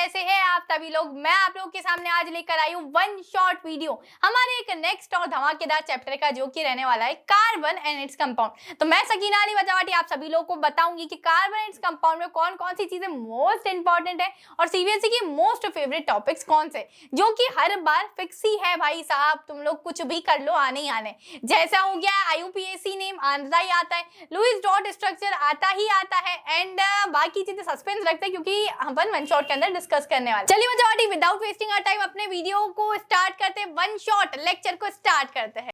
कैसे हैं आप सभी लोग। मैं आप लोगों के सामने आज लेकर आई हूँ वन शॉट वीडियो हमारे एक नेक्स्ट और धमाकेदार चैप्टर का, जो कि रहने वाला है कार्बन एंड इट्स कंपाउंड। तो मैं सकीना अली बचावाटी आप सभी लोगों को बताऊंगी कि कार्बन एंड इट्स कंपाउंड में कौन कौन सी चीजें मोस्ट इंपॉर्टेंट है और सीबीएसई की मोस्ट फेवरेट टॉपिक्स कौन से, जो कि हर बार फिक्स ही है भाई साहब। तुम लोग कुछ भी कर लो, आने ही आने। जैसा हो गया IUPAC नेम आता ही आता है, लुईस डॉट स्ट्रक्चर आता ही आता है, एंड बाकी चीजें सस्पेंस रखते हैं क्योंकि अपन वन शॉट के अंदर डिस्कस करने वाले। चलिए बच्चों, विदाउट वेस्टिंग आवर टाइम अपने वीडियो को स्टार्ट करते हैं, वन शॉट लेक्चर को स्टार्ट करते हैं।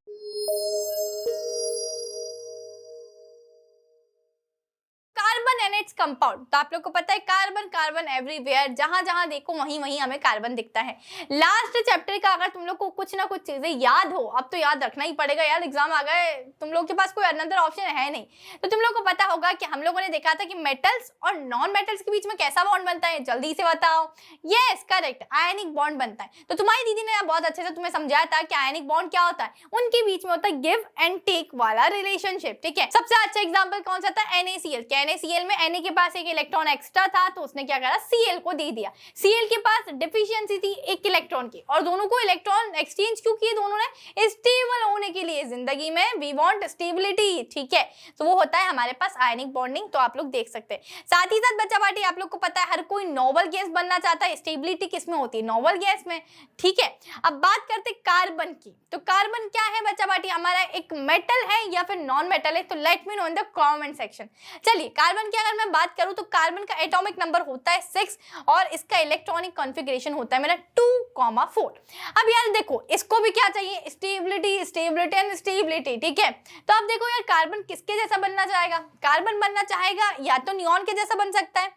कार्बन एंड इट्स कंपाउंड, तो आप लोग को पता है कार्बन कार्बन एवरीवेयर, जहां जहां देखो वहीं वहीं हमें कार्बन दिखता है। लास्ट चैप्टर का अगर तुम लोग को कुछ ना कुछ चीजें याद हो, अब तो याद रखना ही पड़ेगा यार, एग्जाम आ गए, तुम लोग के पास कोई अनदर ऑप्शन है नहीं। तो तुम लोग को पता होगा कि हम लोगों ने देखा था कि मेटल्स और नॉन मेटल्स के बीच में कैसा बॉन्ड बनता है, जल्दी से बताओ। यस करेक्ट, आयनिक बॉन्ड बनता है। तो तुम्हारी दीदी ने बहुत अच्छे से तुम्हें समझाया था कि आयनिक बॉन्ड क्या होता है। उनके बीच में होता है गिव एंड टेक वाला रिलेशनशिप, ठीक है। सबसे अच्छा एग्जाम्पल कौन सा था? NaCl। NaCl में Na के पास एक इलेक्ट्रॉन एक्स्ट्रा था, तो उसने क्या करा, Cl को दे दिया। Cl के पास डिफिशियंसी थी एक इलेक्ट्रॉन की, और दोनों को इलेक्ट्रॉन एक्सचेंज क्यों किए? दोनों ने स्टेबल होने के लिए, जिंदगी में वी वांट स्टेबिलिटी, ठीक है। तो वो होता है हमारे पास आयनिक बॉन्डिंग, तो आप लोग देख सकते हैं। साथ ही साथ बच्चा पार्टी आप लोग को पता है हर कोई नोबल गैस बनना चाहता है। स्टेबिलिटी किस में होती है? नोबल गैस में, ठीक है। अब बात करते कार्बन की। तो कार्बन क्या है बच्चा पार्टी? हमारा एक मेटल है या फिर नॉन मेटल है? तो let me know in the comment section. चलिए, कार्बन की अगर मैं बात करूं तो कार्बन का एटॉमिक नंबर होता है 6 और इसका इलेक्ट्रॉनिक कॉन्फ़िगरेशन होता है मेरा 2,4। अब यार देखो, इसको भी क्या चाहिए? स्टेबिलिटी, स्टेबिलिटी एंड स्टेबिलिटी, ठीक है। तो अब देखो यार, कार्बन किसके जैसा बनना चाहेगा? कार्बन बनना चाहेगा या तो नियॉन के जैसा बन सकता है,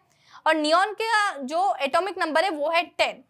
और नियॉन का जो एटॉमिक नंबर है वो है 10,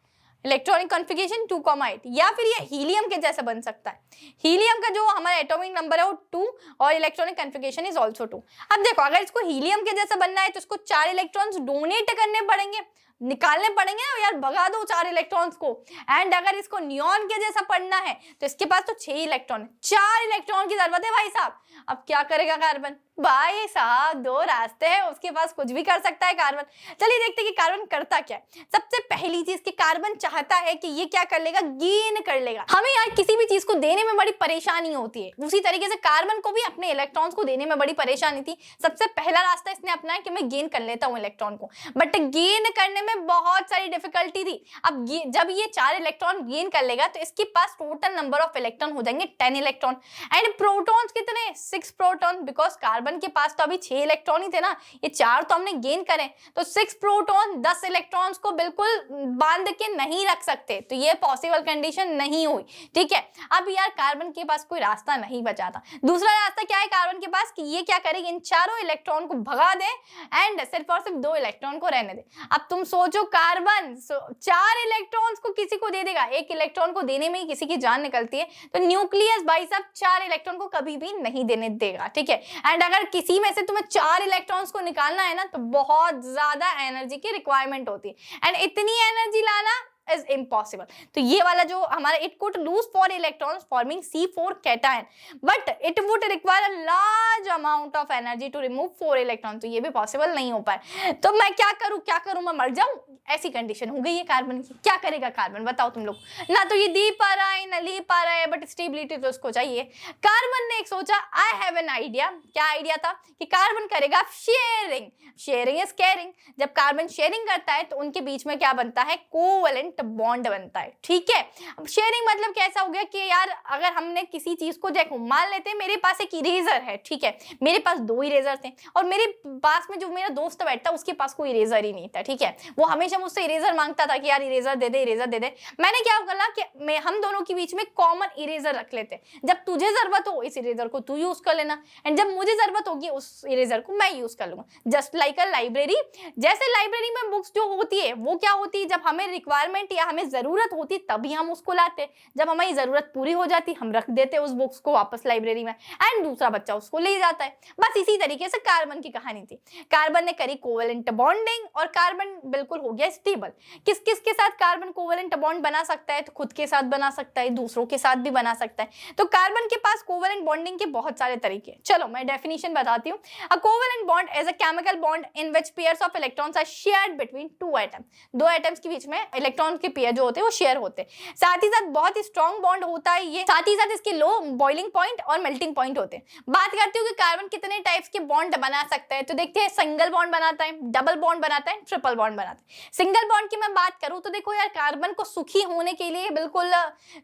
इलेक्ट्रॉनिक कॉन्फ़िगरेशन 2,8, या फिर ये हीलियम के जैसा बन सकता है। हीलियम का जो हमारा एटॉमिक नंबर है वो 2 और इलेक्ट्रॉनिक कॉन्फ़िगरेशन इज आल्सो 2। अब देखो, अगर इसको हीलियम के जैसा बनना है तो इसको 4 इलेक्ट्रॉन्स डोनेट करने पड़ेंगे, निकालने पड़ेंगे ना यार, भगा दो 4 इलेक्ट्रॉन्स को। एंड अगर इसको नियॉन के जैसा पढ़ना है तो इसके पास तो 6 इलेक्ट्रॉन, 4 इलेक्ट्रॉन की जरूरत है भाई साहब। अब क्या करेगा कार्बन? भाई साहब 2 रास्ते हैं, उसके पास कुछ भी कर सकता है कार्बन। चलिए देखते हैं कि कार्बन करता क्या है। सबसे पहली चीज कि कार्बन चाहता है कि ये क्या कर लेगा, गेन कर लेगा। हमें यार किसी भी चीज को देने में बड़ी परेशानी होती है, उसी तरीके से कार्बन को भी अपने इलेक्ट्रॉन्स को देने में बड़ी परेशानी थी। सबसे पहला रास्ता इसने अपनाया कि मैं गेन कर लेता हूँ इलेक्ट्रॉन को, बट गेन करने में बहुत सारी डिफिकल्टी थी। अब जब ये 4 इलेक्ट्रॉन गेन कर लेगा तो इसके पास टोटल नंबर ऑफ इलेक्ट्रॉन हो जाएंगे 10 इलेक्ट्रॉन। एंड प्रोटॉन्स कितने? 6 प्रोटॉन, बिकॉज कार्बन के पास तो अभी 6 इलेक्ट्रॉन ही थे ना, ये 4 तो हमने गेन करे, तो 6 प्रोटॉन 10 इलेक्ट्रॉन्स को बिल्कुल बांध के नहीं रख सकते, तो ये पॉसिबल कंडीशन नहीं हुई, ठीक है। अब यार कार्बन के पास कोई रास्ता नहीं बचा था। दूसरा रास्ता क्या है कार्बन के पास कि ये क्या करेगी, इन चारों इलेक्ट्रॉन को भगा दे एंड सिर्फ और सिर्फ 2 इलेक्ट्रॉन को रहने दे। अब तुम सोचो, कार्बन 4 इलेक्ट्रॉन्स को किसी को दे देगा, एक इलेक्ट्रॉन को देने में ही किसी की जान निकलती है, तो न्यूक्लियस भाई साहब 4 इलेक्ट्रॉन को कभी भी नहीं देने देगा, ठीक है। एंड अगर किसी में से तुम्हें 4 इलेक्ट्रॉन्स को निकालना है ना, तो बहुत ज्यादा एनर्जी की रिक्वायरमेंट होती है, एंड इतनी एनर्जी लाना is impossible। तो ये वाला जो हमारा it could lose 4 electrons forming C4 cation, but it would require a large amount of energy to remove 4 electrons। तो ये भी पॉसिबल नहीं हो पाए। तो मैं क्या करूं, मैं मर जाऊं? ऐसी कंडीशन हो गई है कार्बन की। क्या करेगा कार्बन बताओ तुम लोग? ना तो ये दे पा रहा है ना ले पा रहा है, बट स्टेबिलिटी तो उसको चाहिए। कार्बन ने एक सोचा, आई हैव एन आइडिया। क्या आइडिया था? कि कार्बन करेगा शेयरिंग। Sharing is caring. जब कार्बन शेयरिंग करता है तो उनके बीच में क्या बनता है, कोवेलेंट बॉन्ड बनता है, ठीक है। अब शेयरिंग मतलब कैसा हो गया कि यार अगर हमने किसी चीज को, देखो मान लेते हैं मेरे पास एक इरेजर है, ठीक है, मेरे पास 2 इरेजर थे, और मेरे पास में जो मेरा दोस्त बैठता उसके पास कोई इरेजर ही नहीं था, ठीक है। वो हमेशा मुझसे इरेजर मांगता था कि यार इरेजर दे दे, इरेजर दे दे। मैंने क्या करा कि हम दोनों के बीच में कॉमन इरेजर रख लेते, जब तुझे जरूरत हो इस इरेजर को तू यूज कर लेना, एंड जब मुझे जरूरत होगी उस इरेजर को मैं यूज कर लूंगा। Just like a library. जैसे लाइब्रेरी में बुक्स जो होती है वो क्या होती है, जब हमें रिक्वायरमेंट रिक्वायरमेंट या हमें जरूरत होती तभी हम उसको लाते, जब हमारी जरूरत पूरी हो जाती हम रख देते उस बुक्स को वापस लाइब्रेरी में एंड दूसरा बच्चा उसको ले जाता है। बस इसी तरीके से कार्बन की कहानी थी। कार्बन ने करी कोवेलेंट बॉन्डिंग और कार्बन बिल्कुल हो गया स्टेबल। किस किस के साथ कार्बन कोवेलेंट बॉन्ड बना सकता है? तो खुद के साथ बना सकता है, दूसरों के साथ भी बना सकता है। तो कार्बन के पास कोवेलेंट बॉन्डिंग के बहुत सारे तरीके। चलो मैं डेफिनेशन बताती हूँ। A covalent bond is a chemical bond in which pairs of electrons are shared between two atom. दो एटम्स के बीच में इलेक्ट्रॉन के पेयर जो होते हैं वो शेयर होते हैं। साथ ही साथ बहुत ही स्ट्रॉन्ग बॉन्ड होता है ये, साथ ही साथ इसके लो बॉइलिंग पॉइंट और मेल्टिंग पॉइंट होते हैं। बात करते हो कि कार्बन कितने टाइप्स के बॉन्ड बना सकता है, तो देखते हैं सिंगल बॉन्ड बनाता है, डबल बॉन्ड बनाता है, ट्रिपल बॉन्ड बनाता है। सिंगल बॉन्ड की मैं बात करूं तो देखो यार, कार्बन को सुखी होने के लिए बिल्कुल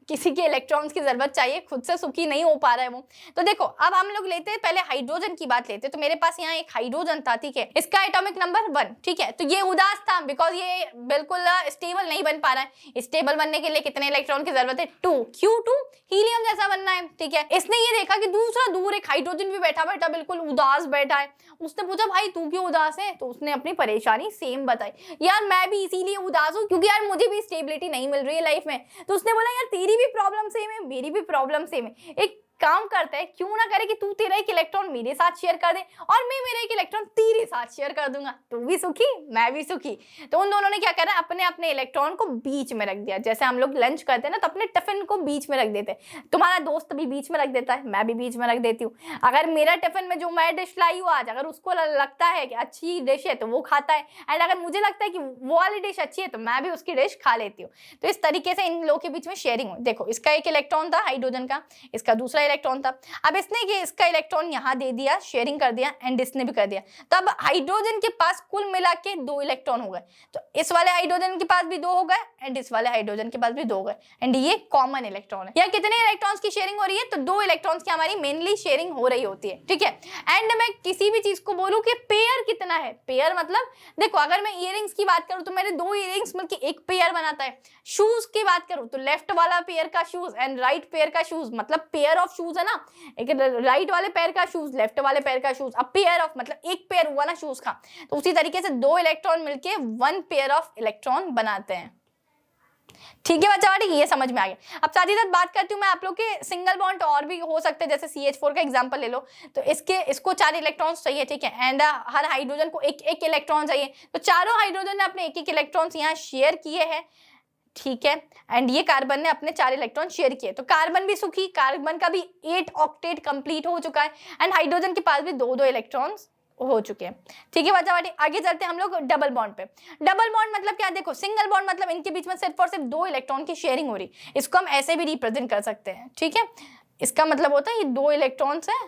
किसी के इलेक्ट्रॉन्स की जरूरत चाहिए, खुद से सुखी नहीं हो पा रहा है वो। तो देखो अब हम लोग लेते हैं पहले हाइड्रोजन की बात लेते हैं। तो मेरे पास यहाँ एक हाइड्रोजन था, ठीक है, इसका एटॉमिक नंबर 1, ठीक है। तो ये उदास था बिकॉज ये बिल्कुल स्टेबल नहीं बन पा रहा है। स्टेबल बनने के लिए कितने इलेक्ट्रॉन की जरूरत है? 2, Q2, हीलियम जैसा बनना है, ठीक है। इसने ये देखा कि दूसरा दूर एक हाइड्रोजन भी बैठा बैठा बिल्कुल उदास बैठा है। उसने पूछा भाई तू क्यों उदास है? तो उसने अपनी परेशानी सेम बताई, यार मैं भी इसीलिए उदास हूँ क्योंकि यार मुझे भी स्टेबिलिटी नहीं मिल रही है लाइफ में। तो उसने बोला यार तेरी भी प्रॉब्लम सेम है, मेरी भी प्रॉब्लम सेम है, एक काम करते हैं, क्यों ना करे कि तू तेरा एक इलेक्ट्रॉन मेरे साथ शेयर कर दे और मैं मेरा एक इलेक्ट्रॉन तेरे साथ शेयर कर दूंगा, तू भी सुखी मैं भी सुखी। तो उन दोनों ने क्या करा, अपने अपने इलेक्ट्रॉन को बीच में रख दिया। जैसे हम लोग लंच करते हैं ना, तो अपने टिफिन को बीच में रख देते हैं। तुम्हारा दोस्त भी बीच में रख देता है, मैं भी बीच में रख देती हूँ। अगर मेरा टिफिन में जो मैं डिश लाई हूँ आज, अगर उसको लगता है कि अच्छी डिश है तो वो खाता है, एंड अगर मुझे लगता है कि वो वाली डिश अच्छी है तो मैं भी उसकी डिश खा लेती हूँ। तो इस तरीके से इन लोगों के बीच में शेयरिंग हो। देखो इसका एक इलेक्ट्रॉन था हाइड्रोजन का, इसका दूसरा इलेक्ट्रॉन था। अब इसने ये इसका इलेक्ट्रॉन यहाँ दे दिया, शेयरिंग कर दिया, एंड इसने भी कर दिया। तो अब हाइड्रोजन के पास कुल मिला के 2 इलेक्ट्रॉन हो गए। तो इस वाले हाइड्रोजन के पास भी 2 हो गए एंड इस वाले हाइड्रोजन के पास भी 2 हो गए, एंड ये कॉमन इलेक्ट्रॉन है। यहाँ कितने इलेक्ट्रॉन्स की शेयरिंग हो रही है? तो 2 इलेक्ट्रॉन्स की हमारी मेनली शेयरिंग हो रही होती है, ठीक है। एंड मैं किसी भी चीज को बोलूं कि पेयर कितना है, पेयर मतलब देखो अगर मैं इयररिंग्स की बात करूं तो मेरे 2 इयररिंग्स मिलकर एक पेयर बनाता है। शूज की बात करूं तो लेफ्ट वाला पेयर का शूज एंड राइट पेयर का शूज, मतलब पेयर ऑफ शूज है ना, एक राइट वाले पैर का शूज, लेफ्ट वाले पैर का शूज। अब पेयर ऑफ मतलब एक पेयर हुआ ना शूज का, तो उसी तरीके से 2 इलेक्ट्रॉन मिलके 1 पेयर ऑफ इलेक्ट्रॉन बनाते हैं, ठीक है बच्चा, ये समझ में आ गया। अब साथ ही साथ बात करती हूँ मैं आप लोग के सिंगल बॉन्ड और भी हो सकते हैं, जैसे CH4 का एग्जांपल ले लो। तो इसको 4 इलेक्ट्रॉन्स चाहिए, ठीक है, एंड हर हाइड्रोजन को एक एक इलेक्ट्रॉन चाहिए। तो चारों हाइड्रोजन ने अपने एक एक इलेक्ट्रॉन्स यहाँ शेयर किए हैं, ठीक है, एंड ये कार्बन ने अपने 4 इलेक्ट्रॉन शेयर किए। तो कार्बन भी सुखी, कार्बन का भी 8 ऑक्टेट कंप्लीट हो चुका है एंड हाइड्रोजन के पास भी 2-2 इलेक्ट्रॉन्स हो चुके हैं, ठीक है बच्चा। आगे चलते हैं हम लोग डबल बॉन्ड पे। डबल बॉन्ड मतलब क्या? देखो सिंगल बॉन्ड मतलब इनके बीच में सिर्फ और सिर्फ 2 इलेक्ट्रॉन की शेयरिंग हो रही। इसको हम ऐसे भी रिप्रेजेंट कर सकते हैं, ठीक है। इसका मतलब होता है ये 2 इलेक्ट्रॉन्स है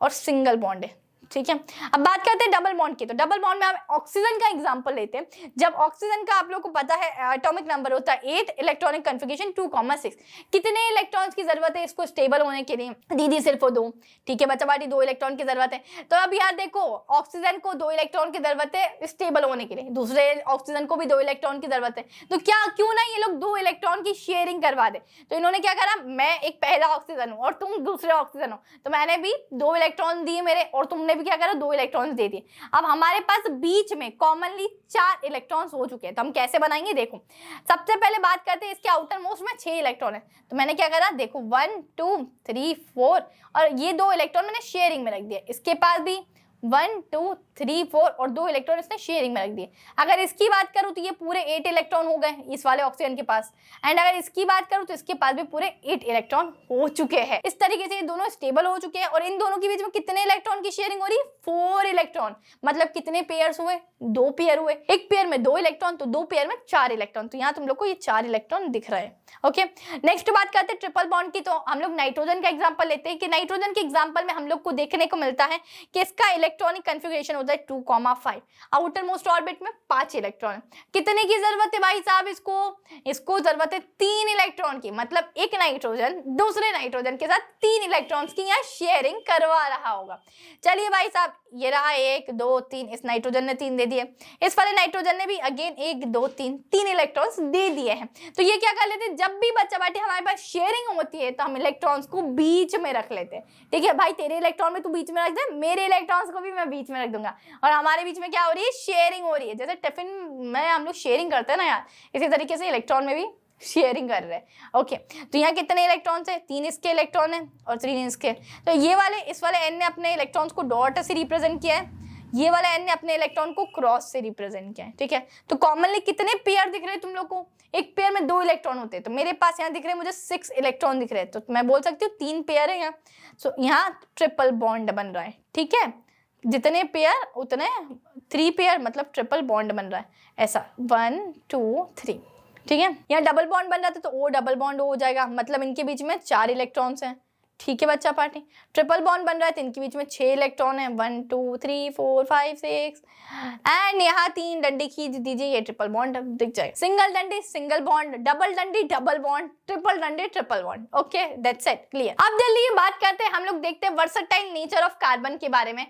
और सिंगल बॉन्ड है, ठीक है। अब बात करते हैं डबल बॉन्ड की। तो डबल बॉन्ड में हम ऑक्सीजन का एग्जांपल लेते हैं। जब ऑक्सीजन का आप लोग को पता है एटॉमिक नंबर होता है 8, इलेक्ट्रॉनिक कन्फिगरेशन 2,6। कितने इलेक्ट्रॉन्स की जरूरत है इसको स्टेबल होने के लिए? दीदी सिर्फ 2, ठीक है बच्चा, 2 इलेक्ट्रॉन की जरूरत है। तो अब यार देखो ऑक्सीजन को 2 इलेक्ट्रॉन की जरूरत है स्टेबल होने के लिए, दूसरे ऑक्सीजन को भी 2 इलेक्ट्रॉन की जरूरत है। तो क्यों ना ये लोग 2 इलेक्ट्रॉन की शेयरिंग करवा दे। तो इन्होंने क्या करा, मैं एक पहला ऑक्सीजन हूँ और तुम दूसरे ऑक्सीजन हो, तो मैंने भी 2 इलेक्ट्रॉन दिए मेरे और तुमने भी क्या करा, 2 इलेक्ट्रॉन दे दिए। अब हमारे पास बीच में कॉमनली 4 इलेक्ट्रॉन्स हो चुके हैं। तो हम कैसे बनाएंगे? देखो सबसे पहले बात करते हैं इसके आउटर मोस्ट में 6 इलेक्ट्रॉन है। तो मैंने क्या करा, देखो 1 2 3 4 और ये 2 इलेक्ट्रॉन मैंने शेयरिंग में रख दिया। इसके पास भी 1 2 3 4 और 2 इलेक्ट्रॉन इसने शेयरिंग में रख दिए। अगर इसकी बात करूं तो ये पूरे 8 इलेक्ट्रॉन हो गए इस वाले ऑक्सीजन के पास, एंड अगर इसकी बात करूं तो इसके पास भी पूरे 8 इलेक्ट्रॉन हो चुके हैं। इस तरीके से ये दोनों स्टेबल हो चुके हैं और इन दोनों के बीच में कितने इलेक्ट्रॉन की शेयरिंग हो रही है? 4 इलेक्ट्रॉन। मतलब कितने पेयर्स हुए? 2 पेयर हुए। एक पेयर में 2 इलेक्ट्रॉन तो 2 पेयर में 4 इलेक्ट्रॉन। तो यहाँ तुम लोग को ये 4 इलेक्ट्रॉन दिख रहा है, ओके। नेक्स्ट बात करते हैं ट्रिपल बॉन्ड की। तो हम लोग नाइट्रोजन का एग्जांपल लेते हैं कि नाइट्रोजन के एग्जांपल में हम लोग को देखने को मिलता है कि इसका इलेक्ट्रॉनिक कन्फिगरेशन होता है 2,5। आउटर मोस्ट ऑर्बिट में 5 इलेक्ट्रॉन। कितने की जरूरत है भाई साहब? इसको जरूरत है 3 इलेक्ट्रॉन की। मतलब एक नाइट्रोजन दूसरे नाइट्रोजन के साथ 3 इलेक्ट्रॉन्स की यहाँ शेयरिंग करवा रहा होगा। चलिए भाई साहब, ये रहा 1 2 3, इस नाइट्रोजन ने 3 दे दिए, इस वाले नाइट्रोजन ने भी अगेन 1 2 3 इलेक्ट्रॉन्स दे दिए हैं। तो ये क्या कर लेते हैं, जब भी बच्चा बैठे हमारे पास शेयरिंग होती है तो हम इलेक्ट्रॉन्स को बीच में रख लेते हैं, ठीक है। भाई तेरे इलेक्ट्रॉन में तू बीच में रख दे, मेरे इलेक्ट्रॉन्स को भी मैं बीच में रख दूंगा और हमारे बीच में क्या हो रही है, शेयरिंग हो रही है। जैसे टिफिन में हम लोग शेयरिंग करते हैं ना यार, इसी तरीके से इलेक्ट्रॉन में भी शेयरिंग कर रहे हैं। ओके, तो यहाँ कितने इलेक्ट्रॉन्स है, 3 इसके इलेक्ट्रॉन है और 3 इसके। तो ये वाले इस वाले एन ने अपने इलेक्ट्रॉन्स को डॉट से रिप्रेजेंट किया है, ये वाला एन ने अपने इलेक्ट्रॉन को क्रॉस से रिप्रेजेंट किया है। ठीक है, तो कॉमनली कितने पेयर दिख रहे हैं तुम लोग को, एक पेयर में 2 इलेक्ट्रॉन होते हैं। तो मेरे पास यहाँ दिख रहे हैं मुझे 6 इलेक्ट्रॉन दिख रहे हैं, तो मैं बोल सकती हूँ 3 पेयर है यहाँ। सो यहाँ ट्रिपल बॉन्ड बन रहा है। ठीक है, जितने पेयर उतने 3 पेयर मतलब ट्रिपल बॉन्ड बन रहा है ऐसा, 1 2 3। ठीक है, यहाँ डबल बॉन्ड बन रहा था तो ओ डबल बॉन्ड हो जाएगा, मतलब इनके बीच में 4 इलेक्ट्रॉन्स हैं। ठीक है बच्चा पार्टी, ट्रिपल बॉन्ड बन रहा है तो इनके बीच में 6 इलेक्ट्रॉन है, 1 2 3 4 5 6 एंड यहाँ 3 डंडी खींच दीजिए, ये ट्रिपल बॉन्ड दिख जाएगा। सिंगल डंडी सिंगल बॉन्ड, डबल डंडी डबल बॉन्ड, ट्रिपल डंडी triple bond. Okay, that's it, clear. अब जल्दी बात करते हैं, हम लोग देखते हैं वर्सेटाइल नेचर ऑफ कार्बन के बारे में।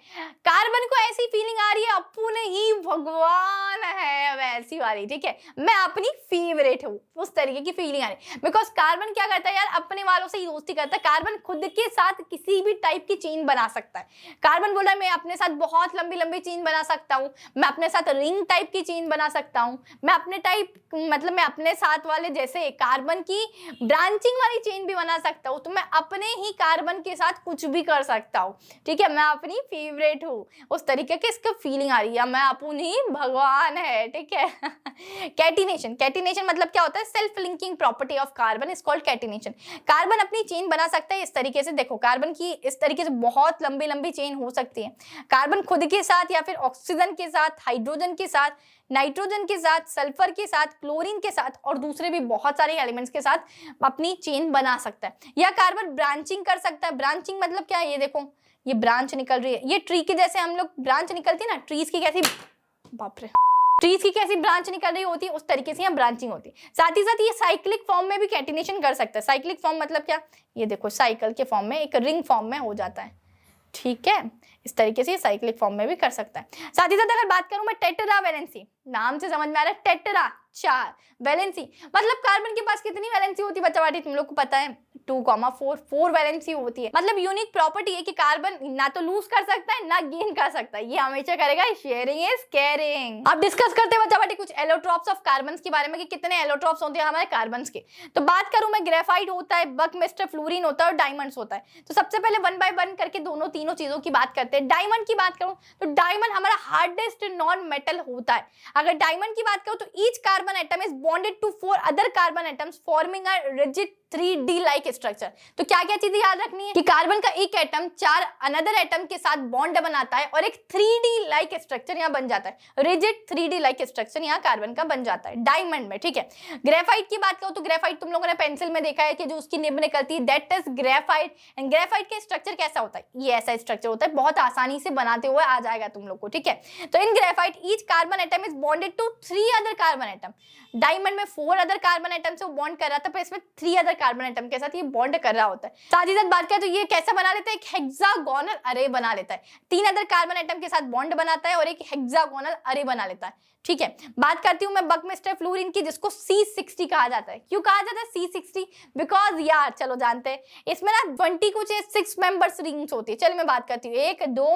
कार्बन को ऐसी फीलिंग आ रही है अपने ही भगवान है वैसी वाली। ठीक है, मैं अपनी फेवरेट हूँ उस तरीके की फीलिंग आ रही है, बिकॉज कार्बन क्या करता है यार, अपने वालों से ही दोस्ती करता है। कार्बन खुद के साथ किसी भी टाइप की चेन बना सकता है। कार्बन बोला मैं अपने साथ बहुत लंबी लंबी चेन बना सकता हूँ, मैं अपने साथ रिंग टाइप की चेन बना सकता हूँ, मैं अपने टाइप मतलब मैं अपने साथ वाले जैसे कार्बन की ब्रांचिंग वाली चेन भी बना सकता हूँ। तो मैं अपने ही कार्बन के साथ कुछ भी कर सकता हूँ। ठीक है, मैं अपनी फेवरेट हूँ उस तरीके की इसको फीलिंग आ रही है, मैं अपनी भगवान है। ठीक है कैटिनेशन, कैटिनेशन मतलब क्या होता है, self linking property of carbon is called catenation. Carbon अपनी चेन बना सकता है इस तरीके से, देखो कार्बन की इस तरीके से बहुत लंबी लंबी चेन हो सकती है। कार्बन खुद के साथ या फिर ऑक्सीजन के साथ, हाइड्रोजन के साथ, नाइट्रोजन के साथ, सल्फर के साथ, क्लोरीन के साथ और दूसरे भी बहुत सारे एलिमेंट्स के साथ अपनी चेन बना सकता है। या कार्बन ब्रांचिंग कर सकता है। ब्रांचिंग मतलब क्या है, ये देखो ये ब्रांच निकल रही है, ये ट्री के जैसे हम लोग ब्रांच निकलती है ना, ट्रीज की कैसी, बाप रे, ट्रीज की कैसी ब्रांच निकल रही होती है उस तरीके से यहाँ ब्रांचिंग होती है। साथ ही साथ ये साइक्लिक फॉर्म में भी कैटिनेशन कर सकता है। साइक्लिक फॉर्म मतलब क्या, ये देखो साइकिल के फॉर्म में, एक रिंग फॉर्म में हो जाता है। ठीक है, इस तरीके से साइक्लिक फॉर्म में भी कर सकता है। साथ ही साथ अगर बात करूं मैं टेट्रा वैलेंसी, नाम से समझ में आ रहा है टेट्रा 4, वैलेंसी मतलब कार्बन के पास कितनी वैलेंसी होती है बच्चा बाटी, तुम लोग को पता है 2,4 वैलेंसी होती है। मतलब यूनिक प्रॉपर्टी है कि कार्बन ना तो लूज कर सकता है ना गेन कर सकता है, ये हमेशा करेगा शेयरिंग इज केयरिंग। अब डिस्कस करते हैं बच्चा बाटी कुछ एलोट्रॉप्स ऑफ कार्बन के बारे में कि कितने एलोट्रॉप्स होते हैं हमारे कार्बन के। तो बात करूं मैं, ग्रेफाइट होता है, बकमिस्टर फ्लोरीन होता है और डायमंड्स होता है। तो सबसे पहले 1 बाय 1 करके दोनों तीनों चीजों की बात करते हैं। डायमंड की बात करूं तो डायमंड हमारा हार्डेस्ट नॉन मेटल होता है। अगर डायमंड की बात करूं तो each carbon atom is bonded to 4 other carbon atoms forming a rigid 3D like structure. तो क्या क्या चीजें याद रखनी है कि कार्बन का एक एटम 4 अनदर एटम के साथ बॉन्ड बनाता है और एक 3D लाइक स्ट्रक्चर यहाँ बन जाता है। रिजिड 3D लाइक स्ट्रक्चर यहाँ कार्बन का बन जाता है डायमंड में। ठीक है, ग्रेफाइट की बात करूं तो ग्रेफाइट तुम लोगों ने पेंसिल में देखा है कि जो उसकी निब निकलती है, that is graphite. And graphite का स्ट्रक्चर कैसा होता है, ये ऐसा स्ट्रक्चर होता है, बहुत आसानी से बनाते हुए आ जाएगा तुम लोग को। ठीक है, तो in graphite each carbon atom is bonded to 3 other carbon atom. Diamond में 4 अदर कार्बन एटम से वो बॉन्ड कर रहा था, पर इसमें 3 अदर कार्बन एटम के साथ ये बॉन्ड कर रहा होता है। साथ ही साथ बात करें तो ये कैसा बना लेता है, एक हेक्सागोनल अरे बना लेता है। 3 अदर कार्बन एटम के साथ बॉन्ड बनाता है और एक हेक्सागोनल अरे बना लेता है। ठीक है, बात करती हूं मैं बकमिस्टर फ्लोरीन की, जिसको C60 कहा जाता है। क्यों कहा जाता है C60? बिकॉज यार चलो जानते हैं इसमें ना 20 कुछ 6 मेंबर्स रिंग्स होती है। चलो मैं बात करती हूँ 1 2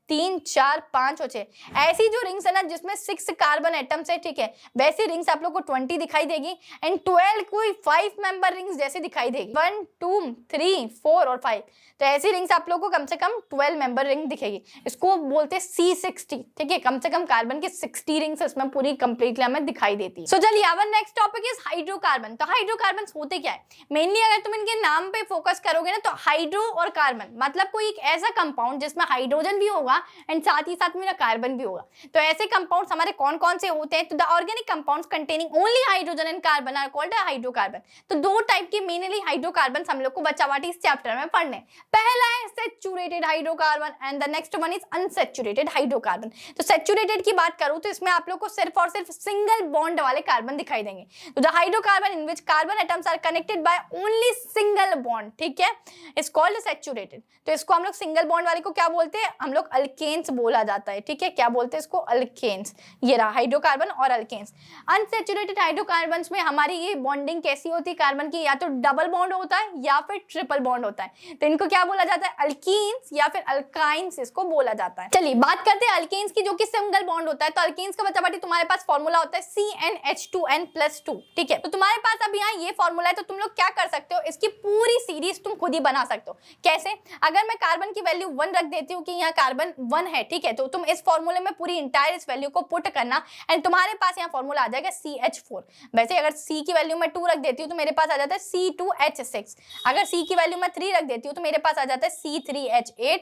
3 4 5 और 6 ऐसी जो रिंग्स है ना जिसमें 6 कार्बन एटम्स है। ठीक है, वैसी रिंग्स आप लोग को 20 दिखाई देगी एंड 12 कोई 5 मेंबर रिंग्स जैसे दिखाई देगी, 1 2 3 4 और 5। तो ऐसी रिंग्स आप लोग को कम से कम 12 मेंबर रिंग दिखेगी, इसको बोलते हैं C60। ठीक है, कम से कम कार्बन के 60 रिंग्स इसमें पूरी कंप्लीटली हमें दिखाई देती है। सो चलिए अब नेक्स्ट टॉपिक इज हाइड्रोकार्बन। तो हाइड्रोकार्बन होते क्या है, मेनली अगर तुम इनके नाम पे फोकस करोगे ना तो हाइड्रो और कार्बन मतलब कोई एक ऐसा कंपाउंड जिसमें हाइड्रोजन भी होगा एंड साथ ही साथ मेरा कार्बन भी होगा। तो ऐसे कंपाउंड्स हमारे कौन कौन से होते हैं, तो the organic compounds containing only hydrogen and carbon are called hydrocarbon. तो 2 टाइप के मेनली हाइड्रोकार्बन हम लोग को बच्चावाटी इस चैप्टर में पढ़ने। पहला है saturated hydrocarbon and the next one is unsaturated hydrocarbon. तो सैचुरेटेड की बात करूं तो इसमें आप लोग को सिर्फ और सिर्फ सिंगल बॉन्ड वाले कार्बन दिखाई देंगे। तो the hydrocarbon in which carbon atoms are connected by only single bond, ठीक है, इज कॉल्ड सैचुरेटेड। तो इसको हम लोग सिंगल बॉन्ड वाले को क्या बोलते हैं, हम लोग अल्केन्स बोला जाता है, ठीक है, क्या बोलते हैं इसको, अल्केन्स। ये रहा हाइड्रोकार्बन और अल्केन्स। अनसैचुरेटेड हाइड्रोकार्बन्स में हमारी ये बॉन्डिंग कैसी होती है कार्बन की, या तो डबल बॉन्ड होता है या फिर ट्रिपल बॉन्ड होता है। तो इनको क्या बोला जाता है, अल्कीन्स या फिर अल्काइंस इसको बोला जाता है। चलिए बात करते हैं अल्केन्स की, जो कि सिंगल बॉन्ड होता है। तो अल्केन्स का बच्चा बाटी तुम्हारे पास फॉर्मूला होता है CnH2n+2, ठीक है। तो तुम्हारे पास अब यहाँ ये फॉर्मूला है, तो तुम लोग क्या कर सकते हो, इसकी पूरी सीरीज तुम खुद ही बना सकते हो। कैसे, अगर मैं कार्बन की वैल्यू 1 रख देती हूँ कि यहाँ कार्बन 1 है, ठीक है, तो तुम इस फॉर्मूले में पूरी इंटायर इस वैल्यू को पुट करना एंड तुम्हारे पास यहाँ फॉर्मूला आ जाएगा CH4। वैसे अगर C की वैल्यू मैं 2 रख देती हूँ तो मेरे पास आ जाता है C2H6। अगर C की वैल्यू मैं 3 रख देती हूँ तो मेरे पास आ जाता है C3H8।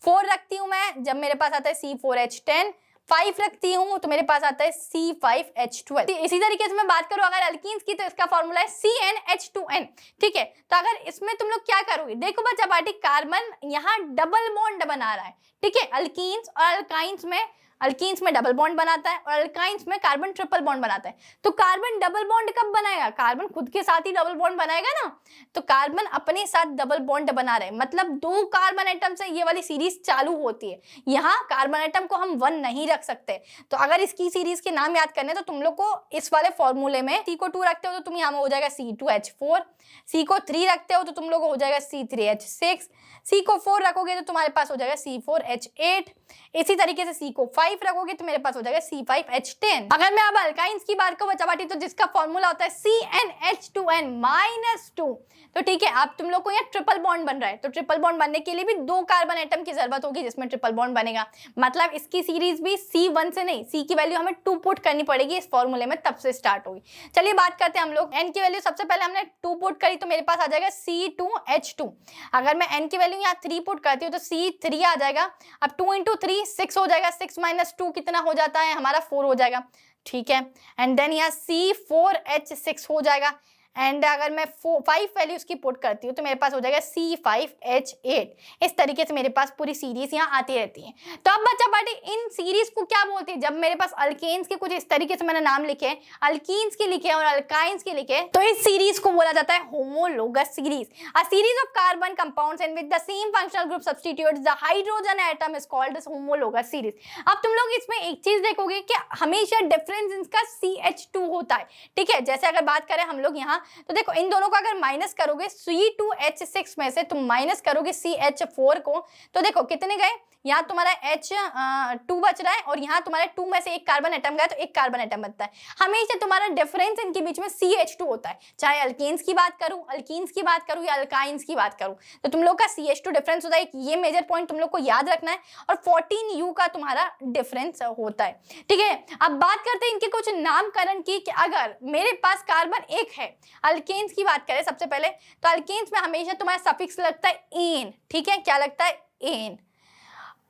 4 रखती हूँ मैं, जब मेरे पास आता है C4H10। 5 रखती हूँ तो मेरे पास आता है C5H12। इसी तरीके से मैं बात करूँ अगर अल्कीन्स की, तो इसका फॉर्मूला है CnH2n, ठीक है। तो अगर इसमें तुम लोग क्या करोगे, देखो बच्चा पार्टी कार्बन यहाँ डबल बॉन्ड बना रहा है, ठीक है, अल्कीन्स और अल्काइंस में। अल्कीन्स में डबल बॉन्ड बनाता है और अल्काइंस में कार्बन ट्रिपल बॉन्ड बनाता है। तो कार्बन डबल बॉन्ड कब बनाएगा, कार्बन खुद के साथ ही डबल बॉन्ड बनाएगा ना। तो कार्बन अपने साथ डबल बॉन्ड बना रहे, मतलब 2 कार्बन एटम से ये वाली सीरीज चालू होती है। यहाँ कार्बन एटम को हम 1 नहीं रख सकते। तो अगर इसकी सीरीज के नाम याद करने तो तुम लोग को इस वाले फॉर्मूले में C को 2 रखते हो तो तुम यहाँ में हो जाएगा C2H4, C को 3 रखते हो तो तुम लोग हो जाएगा C3H6, C को 4 रखोगे तो तुम्हारे पास हो जाएगा C4H8, इसी तरीके से C को 5 रखोगे तो मेरे पास हो जाएगा C5H10। अगर मैं अब अल्काइंस की बात करूं बच्चा बाटी, तो जिसका फॉर्मूला होता है CnH2n-2, तो ठीक है, अब तुम लोग को यहाँ ट्रिपल बॉन्ड बन रहा है। तो ट्रिपल बॉन्ड बनने के लिए भी 2 कार्बन एटम की जरूरत होगी जिसमें ट्रिपल बॉन्ड बनेगा। मतलब इसकी सीरीज भी C1 से नहीं, C की वैल्यू हमें 2 पुट करनी पड़ेगी इस फॉर्मूले में, तब से स्टार्ट होगी। चलिए बात करते हैं हम लोग N की वैल्यू, सबसे पहले हमने 2 पुट करी तो मेरे पास आ जाएगा C2H2। अगर मैं N की वैल्यू यहाँ 3 पुट करती हूँ तो C3 आ जाएगा। अब 2 × 3 6 हो जाएगा, 6 - 2 कितना हो जाता है हमारा, 4 हो जाएगा, ठीक है। एंड देन यहाँ C4H6 हो जाएगा। एंड अगर मैं 5 वैल्यू उसकी पुट करती हूँ तो मेरे पास हो जाएगा C5H8। इस तरीके से मेरे पास पूरी सीरीज यहाँ आती रहती है। तो अब बच्चा पार्टी इन सीरीज को क्या बोलते हैं, जब मेरे पास अल्केन्स के कुछ इस तरीके से मैंने नाम लिखे, अल्कीन्स के लिखे और अल्काइंस के लिखे, तो इस सीरीज को बोला जाता है homologous series. A series of carbon compounds in which the same functional group substitutes the hydrogen atom is called as homologous series. अब तुम लोग इसमें एक चीज देखोगे कि हमेशा डिफरेंस इनका CH2 होता है, ठीक है। जैसे अगर बात करें हम लोग यहाँ, तो देखो इन दोनों को अगर माइनस करोगे C2H6 में से तुम माइनस करोगे CH4 को, तो देखो कितने गए, यहाँ तुम्हारा H2 बच रहा है और यहाँ तुम्हारे 2 में से एक कार्बन एटम गया तो एक कार्बन एटम बचता है। हमेशा तुम्हारा डिफरेंस इनके बीच में CH2 होता है, चाहे अल्केन्स की बात करूं, अल्कीन्स की बात करूं या अल्काइंस की बात करूं, तो तुम लोग का CH2 डिफरेंस होता है। ये मेजर पॉइंट तुम लोग को याद रखना है। और 14U का तुम्हारा डिफरेंस होता है, ठीक है। अब बात करते हैं इनके कुछ नामकरण की, कि अगर मेरे पास कार्बन एक है, अल्केन्स की बात करें सबसे पहले, तो अल्केन्स में हमेशा तुम्हारा सफिक्स लगता है एन, ठीक है, क्या लगता है, एन।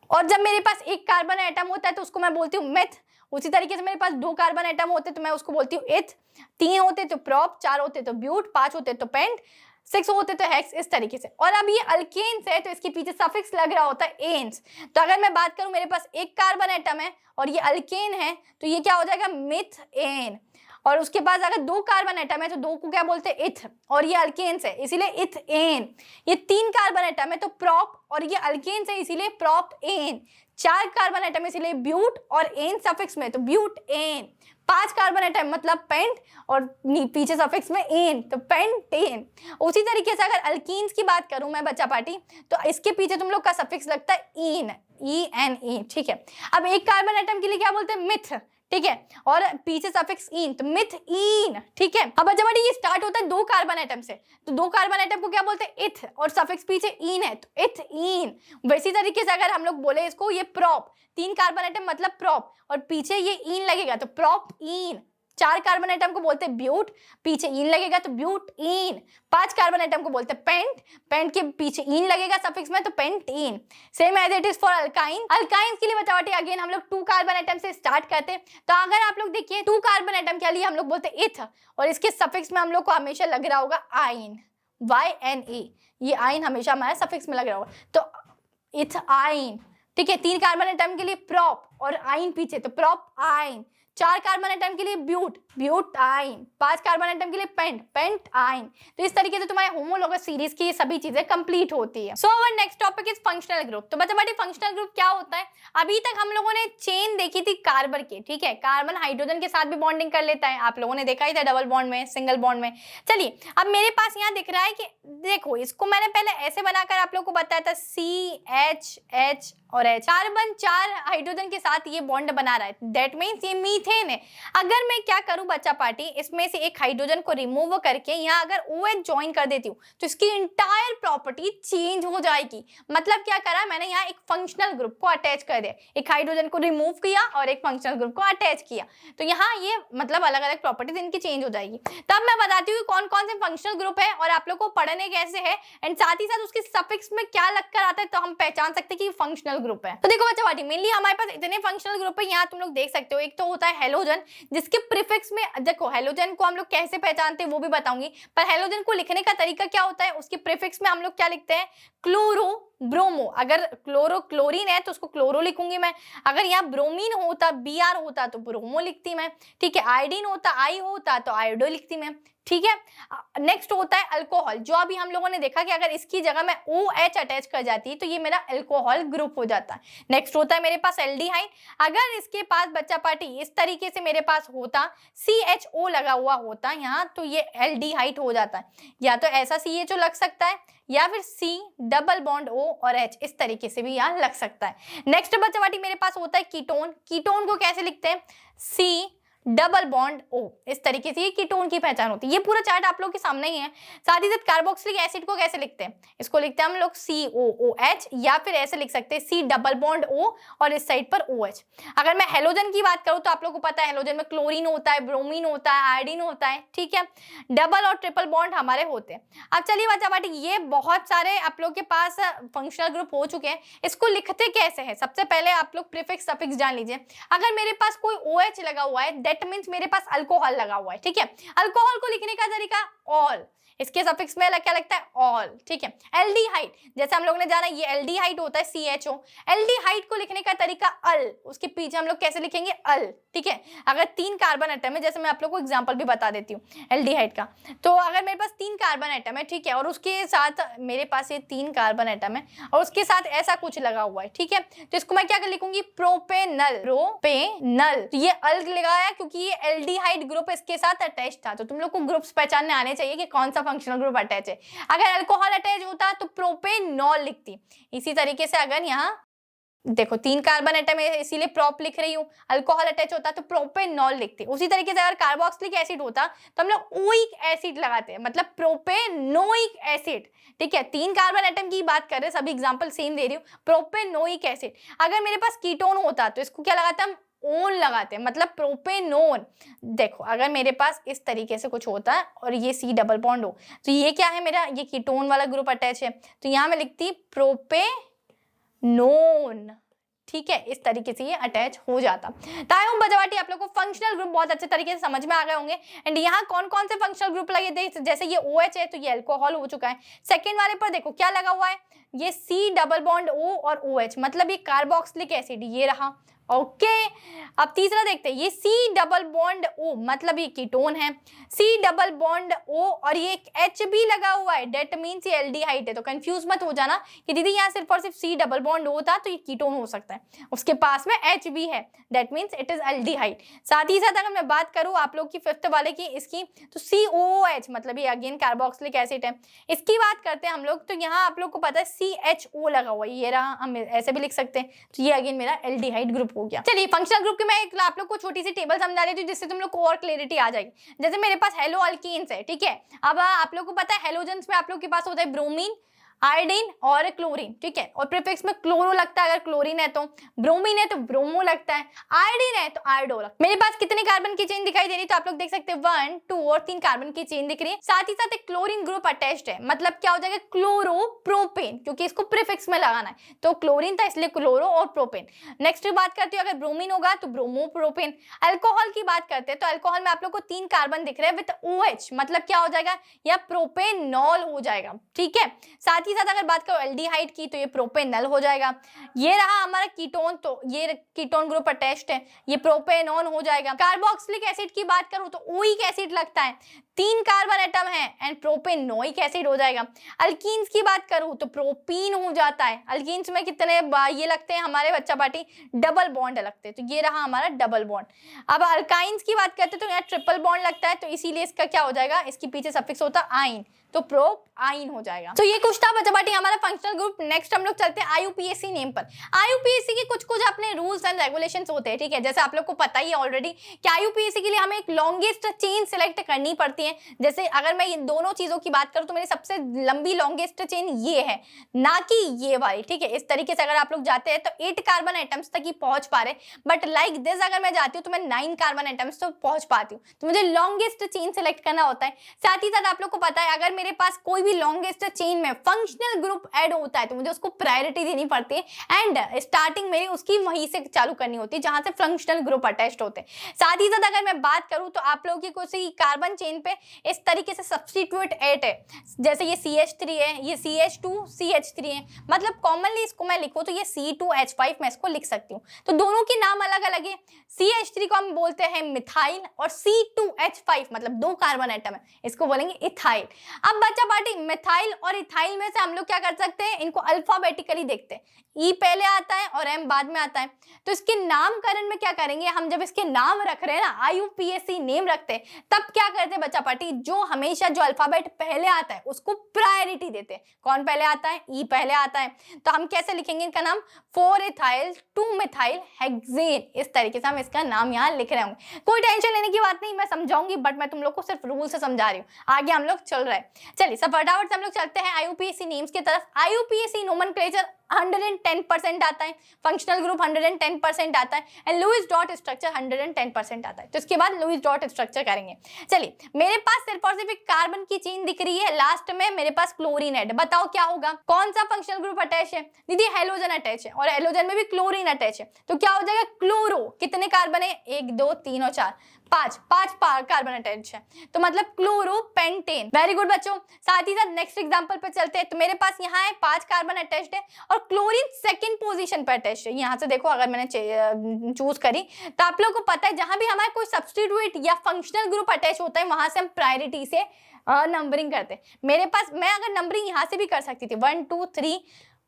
और जब मेरे पास एक कार्बन एटम होता है तो उसको मैं बोलती हूँ मेथ। उसी तरीके से मेरे पास 2 कार्बन एटम होते हैं तो मैं उसको बोलती हूँ एथ, 3 होते तो प्रोप, 4 होते तो ब्यूट, 5 होते तो पेंट, 6 होते तो हेक्स, इस तरीके से। और अब ये अल्केन्स है तो इसके पीछे सफिक्स लग रहा होता है एन्स। तो अगर मैं बात करूं मेरे पास एक कार्बन एटम है और ये अल्केन है तो ये क्या हो जाएगा, मिथेन। और उसके पास अगर 2 कार्बन एटम है तो 2 को क्या बोलते हैं, इथ, और ये अल्केन्स है इसीलिए इथेन। ये 3 कार्बन एटम है तो प्रोप, और ये अल्केन्स है इसीलिए प्रोपेन। 4 कार्बन एटम इसीलिए ब्यूट और एन सफिक्स में तो ब्यूटेन। 5 कार्बन एटम मतलब पेंट और पीछे सफिक्स में एन तो पेंटेन। उसी तरीके से अगर अल्कीन्स की बात करूं मैं बच्चा पार्टी, तो इसके पीछे तुम लोग का सफिक्स लगता है ईन, ENE, ठीक है। अब एक कार्बन एटम के लिए क्या बोलते हैं, मिथ, ठीक है, और पीछे सफिक्स इन तो मिथईन, ठीक है। अब जब ये स्टार्ट होता है 2 कार्बन एटम से, तो 2 कार्बन एटम को क्या बोलते हैं, इथ, और सफिक्स पीछे इन है तो इथईन। वैसी तरीके से अगर हम लोग बोले इसको, ये प्रोप, 3 कार्बन एटम मतलब प्रोप और पीछे ये इन लगेगा तो प्रोपईन। 4 कार्बन एटम को बोलते हैं ब्यूट, पीछे इन लगेगा तो ब्यूटईन। 5 कार्बन एटम को बोलते हैं पेंट, पेंट के पीछे इन लगेगा सफिक्स में तो pentene. Same as it is for alkyne. Alkynes के लिए बताओ अगेन हम लोग 2 कार्बन एटम से स्टार्ट करते हैं। तो अगर आप लोग देखिए 2 कार्बन एटम के लिए हम लोग बोलते हैं इथ, और इसके सफिक्स में हम लोग को हमेशा लग रहा होगा आइन, YNE, ये आइन हमेशा हमारे सफिक्स में लग रहा होगा तो इथाइन, ठीक है। 3 कार्बन एटम के लिए प्रोप और आइन पीछे तो प्रोप आइन। 4 कार्बन एटम के लिए ब्यूट, ब्यूटाइन, 5 कार्बन एटम के लिए पेंट, पेंटाइन। तो इस तरीके से तुम्हारे होमोलोगस सीरीज की ये सभी चीजें कंप्लीट होती है। So our next topic is functional group. तो बच्चा बेटे फंक्शनल ग्रुप क्या होता है? अभी तक हम लोगों ने चेन देखी थी कार्बन की, ठीक है, कार्बन हाइड्रोजन के साथ भी बॉन्डिंग कर लेता है, आप लोगों ने देखा ही था डबल बॉन्ड में, सिंगल बॉन्ड में। चलिए अब मेरे पास यहाँ दिख रहा है कि देखो इसको मैंने पहले ऐसे बनाकर आप लोगों को बताया था, CH और H, कार्बन 4 हाइड्रोजन के साथ ये बॉन्ड बना रहा है, दैट मीन्स ये मीथेन है। अगर मैं क्या करूं बच्चा पार्टी, इसमें से एक हाइड्रोजन को रिमूव करके यहाँ अगर OH ज्वाइन कर देती हूँ तो इसकी इंटायर प्रॉपर्टी चेंज हो जाएगी। मतलब क्या करा मैंने यहाँ एक फंक्शनल ग्रुप को अटैच कर दिया, एक हाइड्रोजन को रिमूव किया और एक फंक्शनल ग्रुप को अटैच किया, तो यहाँ ये मतलब अलग अलग प्रॉपर्टीज इनकी चेंज हो जाएगी। तब मैं बताती हूँ कौन कौन से फंक्शनल ग्रुप है और आप लोग को पढ़ने कैसे है, एंड साथ ही साथ उसके सफिक्स में क्या लगकर आता है तो हम पहचान सकते हैं कि फंक्शनल ग्रुप है। तो देखो बच्चा पार्टी मेनली हमारे पास इतने फंक्शनल ग्रुप है, यहाँ तुम लोग देख सकते हो। एक तो होता है हेलोजन, जिसके प्रीफिक्स में देखो हेलोजन को हम लोग कैसे पहचानते हैं वो भी बताऊंगी, पर हेलोजन को लिखने का तरीका क्या होता है, उसके प्रीफिक्स में हम लोग क्या लिखते हैं, क्लोरो ब्रोमो। अगर क्लोरो क्लोरीन है तो उसको क्लोरो लिखूंगी मैं, अगर यहाँ ब्रोमीन होता Br होता तो ब्रोमो लिखती मैं, ठीक है, आयोडीन होता आई होता तो आयोडो लिखती मैं, ठीक है। नेक्स्ट होता है अल्कोहल, जो अभी हम लोगों ने देखा कि अगर इसकी जगह मैं OH अटैच कर जाती तो ये मेरा अल्कोहल ग्रुप हो जाता है। नेक्स्ट होता है मेरे पास एल्डिहाइड, अगर इसके पास बच्चा पार्टी इस तरीके से मेरे पास होता, CHO लगा हुआ होता यहाँ, तो ये एल्डिहाइड हो जाता है। या तो ऐसा CHO लग सकता है या फिर C डबल बॉन्ड O और H, इस तरीके से भी यहाँ लग सकता है। नेक्स्ट बच्चा पार्टी मेरे पास होता है कीटोन, कीटोन को कैसे लिखते हैं, C डबल बॉन्ड O, इस तरीके से ये कीटोन की पहचान होती है। ये पूरा चार्ट आप लोग के सामने ही है। साथ ही साथ कार्बोक्सिलिक एसिड को कैसे लिखते हैं, इसको लिखते हैं हम लोग COOH, या फिर ऐसे लिख सकते हैं C डबल बॉन्ड O और इस साइड पर OH। अगर मैं हेलोजन की बात करूं तो आप लोग को पता है हेलोजन में क्लोरीन होता है, ब्रोमीन होता है, आयोडीन होता है, ठीक है, डबल और ट्रिपल बॉन्ड हमारे होते हैं। अब चलिए बच्चा पार्टी ये बहुत सारे आप लोग के पास फंक्शनल ग्रुप हो चुके हैं, इसको लिखते कैसे हैं? सबसे पहले आप लोग प्रीफिक्स सफिक्स जान लीजिए। अगर मेरे पास कोई OH लगा हुआ है दैट मींस मेरे पास अल्कोहल लगा हुआ है, ठीक है। अल्कोहल को लिखने का तरीका ऑल, इसके सफिक्स में क्या लगता है ऑल, ठीक है। एल्डिहाइड, जैसे हम लोग ने जाना ये एल्डिहाइड होता है CHO, एल्डिहाइड को लिखने का तरीका अल, उसके पीछे हम लोग कैसे लिखेंगे अल, ठीक है। अगर 3 कार्बन एटम है, जैसे मैं आप लोग को एग्जांपल भी बता देती हूँ एल्डिहाइड का, तो अगर मेरे पास 3 कार्बन एटम है, ठीक है, और उसके साथ मेरे पास ये 3 कार्बन एटम है और उसके साथ ऐसा कुछ लगा हुआ है, ठीक है, तो इसको मैं क्या कर लिखूंगी, प्रोपेनल, प्रोपेनल। तो ये अल लगाया क्योंकि ये एल्डिहाइड ग्रुप इसके साथ अटैच था। तो तुम लोग को ग्रुप्स पहचानने आने चाहिए कि कौन सा फंक्शनल ग्रुप अटैच है। अगर अल्कोहल अटैच होता तो प्रोपेनॉल लिखती। इसी तरीके से अगर यहाँ देखो 3 कार्बन एटम है इसीलिए प्रोप लिख रही हूँ, अल्कोहल अटैच होता तो प्रोपेनॉल लिखते। उसी तरीके से अगर कार्बोक्सिलिक एसिड होता तो हम लोग ओइक एसिड लगाते हैं, मतलब प्रोपेनोइक एसिड, ठीक है। 3 कार्बन एटम की बात कर रहे हैं, सभी एग्जांपल सेम दे रही हूँ, प्रोपेनोइक एसिड। अगर मेरे पास कीटोन होता तो इसको क्या लगाते हम, ओन लगाते हैं, मतलब प्रोपेनोन। देखो अगर मेरे पास इस तरीके से कुछ होता है और ये C डबल बॉन्ड हो तो ये क्या है, मेरा ये कीटोन वाला ग्रुप अटैच है, तो यहाँ मैं लिखती प्रोपेनोन, ठीक है, इस तरीके से ये अटैच हो जाता। ताई हूं बजावाटी आप लोग को फंक्शनल ग्रुप बहुत अच्छे तरीके से समझ में आ गए होंगे। एंड यहाँ कौन कौन से फंक्शनल ग्रुप लगे थे, जैसे ये OH है तो ये अल्कोहल हो चुका है। सेकंड वाले पर देखो क्या लगा हुआ है, ये C डबल बॉन्ड O और OH, मतलब ये कार्बोक्सिलिक एसिड ये रहा, ओके। अब तीसरा देखते हैं, ये C डबल बॉन्ड O, मतलब ये कीटोन है, C डबल बॉन्ड O और ये एक H भी लगा हुआ है, डेट मीन्स ये एल्डिहाइड है। तो कंफ्यूज मत हो जाना कि दीदी यहाँ सिर्फ और सिर्फ C डबल बॉन्ड O था तो ये कीटोन हो सकता है, उसके पास में H भी है, that means it is aldehyde. साथ ही साथ अगर मैं बात करूँ आप लोग की फिफ्थ वाले की इसकी, तो COOH, मतलब ये अगेन कार्बोक्सिलिक एसिड है। इसकी बात करते हैं हम लोग, तो यहाँ आप लोग को पता है CHO लगा हुआ है, ये रहा, हम ऐसे भी लिख सकते हैं, तो ये अगेन मेरा एल्डिहाइड ग्रुप हो गया। चलिए फंक्शनल ग्रुप की मैं एक आप लोग को छोटी सी टेबल समझा देती हूँ जिससे तुम लोग को और क्लैरिटी आ जाएगी। जैसे मेरे पास हेलो अल्कीन्स है, ठीक है, अब आप लोग को पता है हेलोजेंस में आप लोग के पास होता है ब्रोमीन, आयोडीन और क्लोरीन, ठीक है, और प्रीफिक्स में क्लोरो लगता है अगर क्लोरीन है तो, ब्रोमीन है तो ब्रोमो लगता है, आयोडीन है तो आयोडो लगता है। मेरे पास कितने कार्बन की चेन दिखाई दे रही है, तो आप लोग देख सकते हैं 1 2 और 3 कार्बन की चेन दिख रही है। साथ ही साथ एक क्लोरीन ग्रुप अटैच्ड है, मतलब क्या हो जाएगा, क्लोरो प्रोपेन, क्योंकि इसको प्रीफिक्स में लगाना है, तो क्लोरीन था इसलिए क्लोरो और प्रोपेन। नेक्स्ट बात करते हो, अगर ब्रोमीन होगा तो ब्रोमो प्रोपेन। अल्कोहल की बात करते हैं तो अल्कोहल में आप लोग को 3 कार्बन दिख रहे हैं विद OH, मतलब क्या हो जाएगा, या प्रोपेनॉल हो जाएगा, ठीक है। साथ ही ही साथ अगर बात करो एल्डिहाइड की तो ये प्रोपेनल हो जाएगा। ये रहा हमारा कीटोन, तो ये कीटोन ग्रुप अटैच्ड है, ये प्रोपेनॉन हो जाएगा। कार्बोक्सिलिक एसिड की बात करूं तो ओइक एसिड लगता है, 3 कार्बन एटम है एंड प्रोपेनोइक एसिड हो जाएगा। अल्कीन्स की बात करूं तो प्रोपीन हो जाता है। अल्कीन्स में कितने ये लगते हैं हमारे बच्चा पार्टी, डबल बॉन्ड लगते हैं, तो ये रहा हमारा डबल बॉन्ड। अब अल्काइंस की बात करते हैं तो यहाँ ट्रिपल बॉन्ड लगता है, तो इसीलिए इसका क्या हो जाएगा, इसके पीछे सफिक्स होता है आइन, तो प्रोप आइन हो जाएगा। तो ये कुछ था बच्चा पार्टी हमारा फंक्शनल ग्रुप। नेक्स्ट हम लोग चलते हैं आईयूपीएसी नेम पर। आईयूपीएसी के कुछ कुछ अपने रूल्स एंड रेगुलेशंस होते हैं, ठीक है। जैसे आप लोग को पता ही है ऑलरेडी कि आईयूपीएसी के लिए हमें एक लॉन्गेस्ट चेन सिलेक्ट करनी पड़ती है। जैसे अगर मैं इन दोनों चीजों की बात करूं तो मेरी सबसे लंबी लॉन्गेस्ट चेन ये है, ना कि ये वाली, ठीक है। इस तरीके से अगर आप लोग जाते हैं तो 8 कार्बन एटम्स तक ही पहुंच पा रहे, बट लाइक दिस अगर मैं जाती हूँ तो मैं 9 कार्बन एटम्स तो पहुंच पाती हूँ, तो मुझे लॉन्गेस्ट चेन सिलेक्ट करना होता है। साथ ही साथ आप लोग को पता है अगर मेरे पास कोई भी लॉन्गेस्ट चेन में फंक्शनल ग्रुप ऐड होता है तो मुझे उसको प्रायोरिटी देनी पड़ती है एंड स्टार्टिंग मेरी उसकी वहीं से चालू करनी होती है जहां से फंक्शनल ग्रुप अटैच्ड होते हैं। साथ ही साथ अगर मैं बात करूं तो आप लोगों की कोई कार्बन चेन पे इस तरीके से सब्स्टिट्यूट ऐड है, जैसे ये CH3 है, ये CH2 CH3 है, मतलब कॉमनली इसको मैं लिखूं तो ये C2H5 मैं इसको लिख सकती हूँ। तो दोनों के नाम अलग अलग है। CH3 को हम बोलते हैं मिथाइल और C2H5 मतलब 2 कार्बन एटम है, इसको बोलेंगे इथाइल। अब बच्चा पार्टी मिथाइल और इथाइल में से हम लोग क्या कर सकते हैं, इनको अल्फाबेटिकली देखते हैं, ई पहले आता है और एम बाद में आता है। तो इसके नामकरण में क्या करेंगे, हम जब इसके नाम रख रहे हैं ना, आईयूपीएसी नेम रखते हैं, तब क्या करते हैं बच्चा पार्टी, जो हमेशा जो अल्फाबेट पहले आता है उसको प्रायोरिटी देते हैं। कौन पहले आता है, ई पहले आता है, तो हम कैसे लिखेंगे इनका नाम, 4 इथाइल 2 मिथाइल हेक्सेन, इस तरीके से हम इसका नाम यहाँ लिख रहे होंगे। कोई टेंशन लेने की बात नहीं, मैं समझाऊंगी, बट मैं तुम लोग को सिर्फ रूल से समझा रही हूँ। आगे हम लोग चल रहे हैं, चलिए सब फटाफट से हम लोग चलते हैं आईयूपीएसी नेम्स की तरफ। आईयूपीएसी नोमेनक्लेचर 110% आता है, फंक्शनल ग्रुप 110% आता है एंड लुईस डॉट स्ट्रक्चर 110% आता है। तो इसके बाद लुईस डॉट स्ट्रक्चर करेंगे। चलिए मेरे पास सिर्फ और सिर्फ एक कार्बन की चेन दिख रही है, लास्ट में मेरे पास क्लोरीन है। बताओ क्या होगा, कौन सा फंक्शनल ग्रुप अटैच है, दीदी हेलोजन अटैच है और हेलोजन में भी क्लोरीन अटैच है, तो क्या हो जाएगा क्लोरो। कितने कार्बन है, 1 2 3 और 4, 5 कार्बन अटैच है, तो मतलब क्लोरोपेंटेन। वेरी गुड बच्चों। साथ ही साथ नेक्स्ट एग्जांपल पे चलते हैं। तो मेरे पास यहाँ है 5 कार्बन अटैच्ड है और क्लोरीन सेकंड पोजीशन पे अटैच्ड है। यहाँ से देखो अगर मैंने चूज करी तो आप लोगों को पता है जहां भी हमारा कोई सब्स्टिट्यूट या फंक्शनल ग्रुप अटैच होता है वहां से हम प्रायोरिटी से नंबरिंग करते हैं। मेरे पास मैं अगर नंबरिंग यहाँ से भी कर सकती थी 1 2 3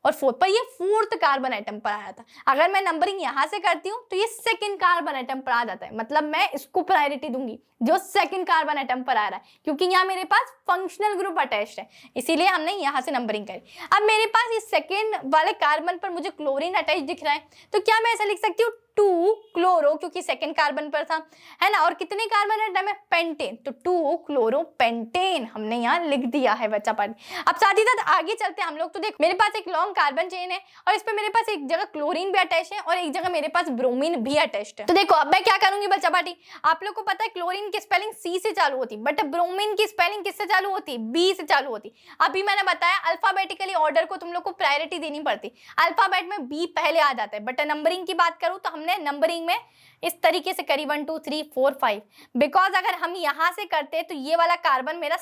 और 4, पर ये 4th कार्बन एटम पर आया था। अगर मैं नंबरिंग यहाँ से करती हूँ तो ये 2nd कार्बन एटम पर आ जाता है, मतलब मैं इसको प्रायोरिटी दूंगी जो 2nd कार्बन एटम पर आ रहा है, क्योंकि यहाँ मेरे पास फंक्शनल ग्रुप अटैच्ड है, इसीलिए हमने यहाँ से नंबरिंग करी। अब मेरे पास इस 2nd वाले कार्बन पर मुझे क्लोरीन अटैच दिख रहा है, तो क्या मैं ऐसा लिख सकती हूँ 2 क्लोरो, क्योंकि 2nd कार्बन पर था, है ना। और कितने कार्बन एटम है, पेंटेन, तो 2 क्लोरोपेंटेन हमने यहाँ लिख दिया है बच्चा पार्टी। अब साथ ही साथ आगे चलते हैं हम लोग। तो देख मेरे पास एक लॉन्ग कार्बन चेन है और इस पे मेरे पास एक जगह क्लोरीन भी अटैच है और एक जगह मेरे पास ब्रोमीन भी अटैच्ड है। तो देखो अब मैं क्या करूंगी बच्चा पार्टी, आप लोग को पता है क्लोरीन की स्पेलिंग C से चालू होती, बट ब्रोमीन की स्पेलिंग किससे चालू होती, B से चालू होती। अभी मैंने बताया अल्फाबेटिकली ऑर्डर को तुम लोग को प्रायोरिटी देनी पड़ती, अल्फाबेट में B पहले आ जाता है, बट नंबरिंग की बात करूं तो हमने नंबरिंग में इस तरीके से करी 1 2 3 4 5, बिकॉज अगर हम यहां से करते तो ये वाला कार्बन मेरा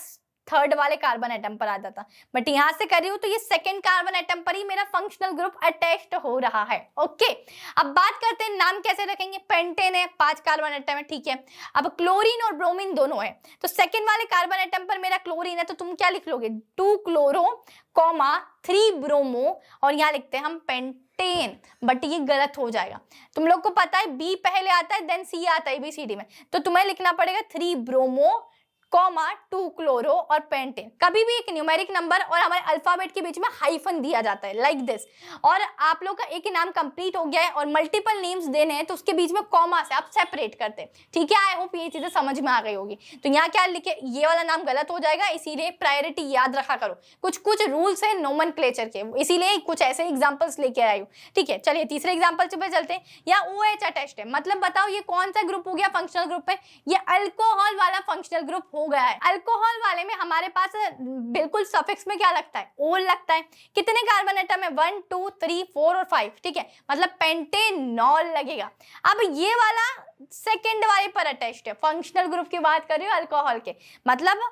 3rd वाले कार्बन एटम पर आ जाता, बट यहां से कर रही हूं तो ये 2nd कार्बन एटम पर ही मेरा फंक्शनल ग्रुप अटैच्ड हो रहा है। ओके, अब बात करते हैं नाम कैसे रखेंगे। पेंटेन है, 5 कार्बन एटम है, ठीक है। अब क्लोरीन और ब्रोमीन दोनों है, तो 2nd वाले कार्बन एटम पर मेरा क्लोरीन है, तो तुम क्या लिख लोगे 2 क्लोरो 3 ब्रोमो और यहाँ लिखते हैं हम पेंटेन, बट ये गलत हो जाएगा। तुम लोग को पता है B पहले आता है देन C आता है ABCD में, तो तुम्हें लिखना पड़ेगा 3 ब्रोमो 2 क्लोरो और पेंटेन। कभी भी एक न्यूमेरिक नंबर और हमारे अल्फाबेट के बीच में हाइफन दिया जाता है लाइक दिस, और आप लोग का एक नाम कंप्लीट हो गया है और मल्टीपल नेम्स देने हैं तो उसके बीच में कॉमा से आप सेपरेट करते हैं, ठीक है। आई होप ये चीजें समझ में आ गई होगी। तो यहाँ क्या लिखे, ये वाला नाम गलत हो जाएगा, इसीलिए प्रायोरिटी याद रखा करो। कुछ रूल्स है नोमेनक्लेचर के, इसीलिए कुछ ऐसे एग्जाम्पल्स लेके आई हूँ, ठीक है। चलिए तीसरे एग्जाम्पल पे चलते हैं। यहाँ OH अटैच्ड है, मतलब बताओ ये कौन सा ग्रुप हो गया फंक्शनल ग्रुप में, ये अल्कोहल वाला फंक्शनल ग्रुप हो गया है। अल्कोहल वाले में हमारे पास बिल्कुल सफिक्स में क्या लगता है, ओल लगता है। कितने कार्बन एटम है 1 2 3 4 और 5, ठीक है, मतलब पेंटेनॉल लगेगा। अब ये वाला 2nd वाले पर अटैच्ड है, फंक्शनल ग्रुप की बात कर रही हूँ अल्कोहल के, मतलब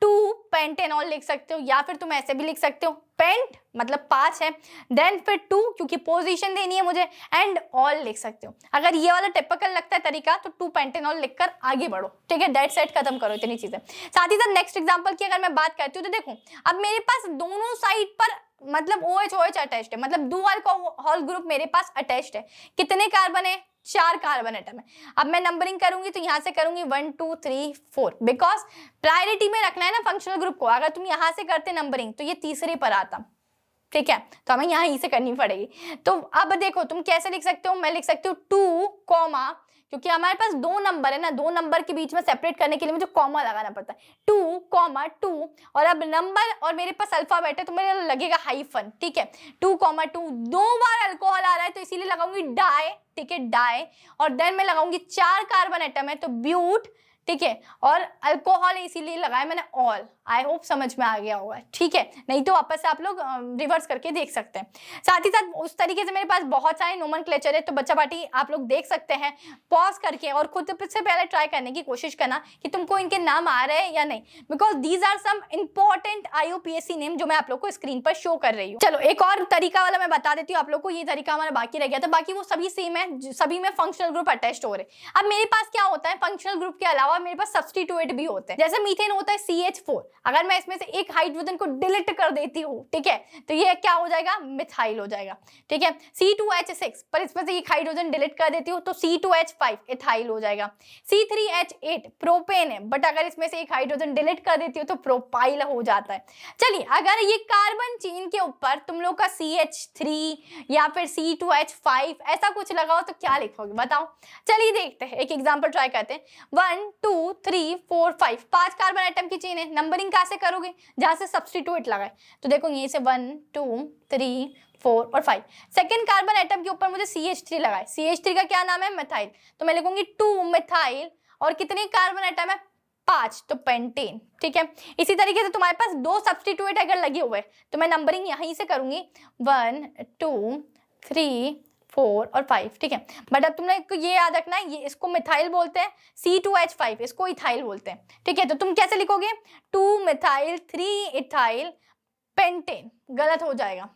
2 पेंटेनॉल लिख सकते हो, या फिर तुम ऐसे भी लिख सकते हो पेंट मतलब 5 है, देन फिर 2 क्योंकि पोजीशन देनी है मुझे, एंड ऑल लिख सकते हो। अगर ये वाला टिपिकल लगता है तरीका तो 2 पेंटेनॉल लिखकर आगे बढ़ो, ठीक है, डेट सेट खत्म करो, इतनी चीजें। साथ ही साथ नेक्स्ट एग्जांपल की अगर मैं बात करती हूँ तो देखो अब मेरे पास दोनों साइड पर मतलब OH OH अटैच्ड है, मतलब 2 अल्कोहल ग्रुप मेरे पास अटैच्ड है। कितने कार्बन है? 4 कार्बन एटम है। अब मैं नंबरिंग करूंगी तो यहां से करूंगी 1 2 3 4, बिकॉज प्रायोरिटी में रखना है ना फंक्शनल ग्रुप को। अगर तुम यहां से करते नंबरिंग तो ये तीसरे पर आता, ठीक है, तो हमें यहाँ ही से करनी पड़ेगी। तो अब देखो तुम कैसे लिख सकते हो, मैं लिख सकती हूँ 2 कॉमा, क्योंकि हमारे पास 2 नंबर है ना, 2 नंबर के बीच में सेपरेट करने के लिए मुझे कॉमा लगाना पड़ता है, 2 कॉमा 2, और अब नंबर और मेरे पास अल्फाबेट है तो मेरे लगेगा हाइफन, ठीक है, 2 कॉमा 2, 2 बार अल्कोहल आ रहा है तो इसीलिए लगाऊंगी डाई, ठीक है, डाई, और देन मैं लगाऊंगी 4 कार्बन एटम है तो ब्यूट, ठीक है, और अल्कोहल इसीलिए लगाया मैंने ऑल। आई होप समझ में आ गया होगा, ठीक है, नहीं तो वापस से आप लोग रिवर्स करके देख सकते हैं। साथ ही साथ उस तरीके से मेरे पास बहुत सारे नोमेनक्लेचर है, तो बच्चा पार्टी आप लोग देख सकते हैं पॉज करके, और खुद से पहले ट्राई करने की कोशिश करना कि तुमको इनके नाम आ रहे हैं या नहीं, because these are some important IUPAC name जो मैं आप लोग को स्क्रीन पर शो कर रही हूँ। चलो एक और तरीका वाला मैं बता देती हूँ आप लोग को, ये तरीका हमारा बाकी रह गया था, बाकी वो सभी सेम है, सभी में फंक्शनल ग्रुप अटैच्ड हो रहे। अब मेरे पास क्या होता है, फंक्शनल ग्रुप के अलावा मेरे पास सब्स्टिट्यूएंट भी होते हैं, जैसे मीथेन होता है CH4, अगर मैं इसमें से एक हाइड्रोजन को डिलीट कर देती हूँ, ठीक है, तो ये क्या हो जाएगा, मिथाइल हो जाएगा, ठीक है, C2H6 पर इसमें से एक हाइड्रोजन डिलीट कर देती हूँ तो C2H5 इथाइल हो जाएगा। C3H8 प्रोपेन है, बट अगर इसमें से एक हाइड्रोजन डिलीट कर देती हूँ तो प्रोपाइल हो जाता है। चलिए अगर ये कार्बन चेन के ऊपर तुम लोग का CH3 या फिर C2H5 ऐसा कुछ लगाओ तो क्या लिखोगे बताओ। चलिए देखते हैं, एक एग्जांपल ट्राई करते हैं। 1 2 3 4 5 5 कार्बन एटम की चेन है, नंबरिंग कैसे करोगे, जहां से सब्स्टिट्यूट लगाए, तो देखो यहीं से 1 2 3 4 और 5, सेकेंड कार्बन एटम के ऊपर मुझे CH3 लगाए, CH3 का क्या नाम है, मिथाइल, तो मैं लिखूंगी 2 मिथाइल, और कितने कार्बन एटम है, 5, तो पेंटेन, ठीक है। इसी तरीके से तुम्हारे पास 2 सब्स्टिट्यूट अगर लगे हुए तो मैं नंबरिंग यहीं से करूंगी 1 2 3 4 और 5, ठीक है, बट अब तुमने ये याद रखना है, ये इसको मिथाइल बोलते हैं, C2H5 इसको इथाइल बोलते हैं, ठीक है, तो तुम कैसे लिखोगे 2 मिथाइल 3 इथाइल पेंटेन, गलत हो जाएगा।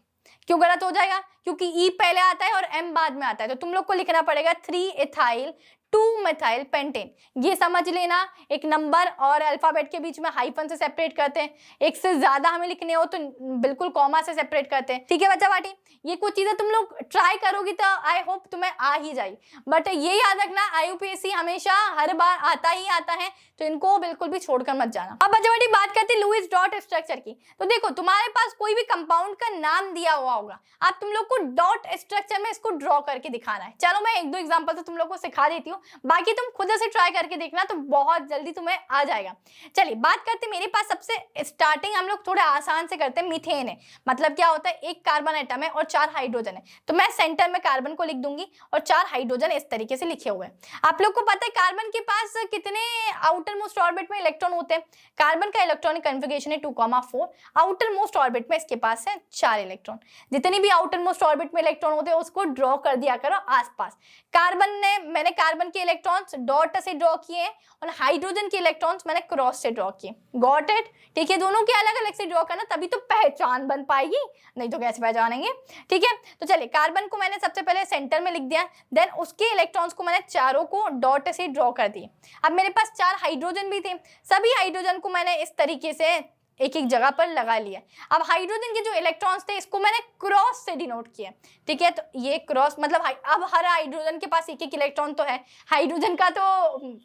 क्यों गलत हो जाएगा, क्योंकि E पहले आता है और M बाद में आता है, तो तुम लोग को लिखना पड़ेगा 3 इथाइल 2 मिथाइल पेंटेन। ये समझ लेना, एक नंबर और अल्फाबेट के बीच में हाइफन से सेपरेट करते हैं, एक से ज्यादा हमें लिखने हो तो बिल्कुल कॉमा से सेपरेट करते हैं, ठीक है बच्चा पार्टी। ये कुछ चीजें तुम लोग ट्राई करोगी तो आई होप तुम्हें आ ही जाए, बट ये याद रखना IUPAC हमेशा हर बार आता ही आता है, तो इनको बिल्कुल भी छोड़कर मत जाना। अब बच्चा पार्टी बात करते हैं लुईस डॉट स्ट्रक्चर की, तो देखो तुम्हारे पास कोई भी कंपाउंड का नाम दिया हुआ होगा, अब तुम लोग को डॉट स्ट्रक्चर में इसको ड्रॉ करके दिखाना है। चलो मैं 1-2 एग्जांपल तो तुम लोग को सिखा देती हूँ, बाकी तुम खुद से ट्राई करके देखना तो बहुत जल्दी तुम्हें आ जाएगा। चलिए बात करते हैं, मेरे पास सबसे स्टार्टिंग हम लोग थोड़ा आसान से करते हैं, मीथेन है, मतलब क्या होता है, एक कार्बन एटम है और 4 हाइड्रोजन है, तो मैं सेंटर में कार्बन को लिख दूंगी और 4 हाइड्रोजन इस तरीके से लिखे हुए हैं। आप लोग को पता है कार्बन के पास कितने आउटर मोस्ट ऑर्बिट में इलेक्ट्रॉन होते हैं, कार्बन का इलेक्ट्रॉनिक कन्फिगरेशन है 2,4, आउटर मोस्ट ऑर्बिट में इसके पास है 4 इलेक्ट्रॉन। जितनी भी आउटर मोस्ट ऑर्बिट में इलेक्ट्रॉन होते हैं उसको ड्रॉ कर दिया करो आसपास। मैंने कार्बन के इलेक्ट्रॉन्स डॉट से ड्रॉ किए और हाइड्रोजन के इलेक्ट्रॉन्स मैंने क्रॉस से ड्रॉ किए, गॉट इट, ठीक है, दोनों के अलग अलग से ड्रॉ करना तभी तो पहचान बन पाएगी, नहीं तो कैसे पहचानेंगे, ठीक है। तो चलिए कार्बन को मैंने सबसे पहले सेंटर में लिख दिया, देन उसके इलेक्ट्रॉन्स को मैंने चारों को डॉट से ड्रॉ कर दिए। अब मेरे पास 4 हाइड्रोजन भी थे, सभी हाइड्रोजन को मैंने इस तरीके से एक एक जगह पर लगा लिया। अब हाइड्रोजन के जो इलेक्ट्रॉन्स थे इसको मैंने क्रॉस से डिनोट किया, ठीक है, तो ये क्रॉस मतलब अब हर हाइड्रोजन के पास एक एक इलेक्ट्रॉन तो है, हाइड्रोजन का तो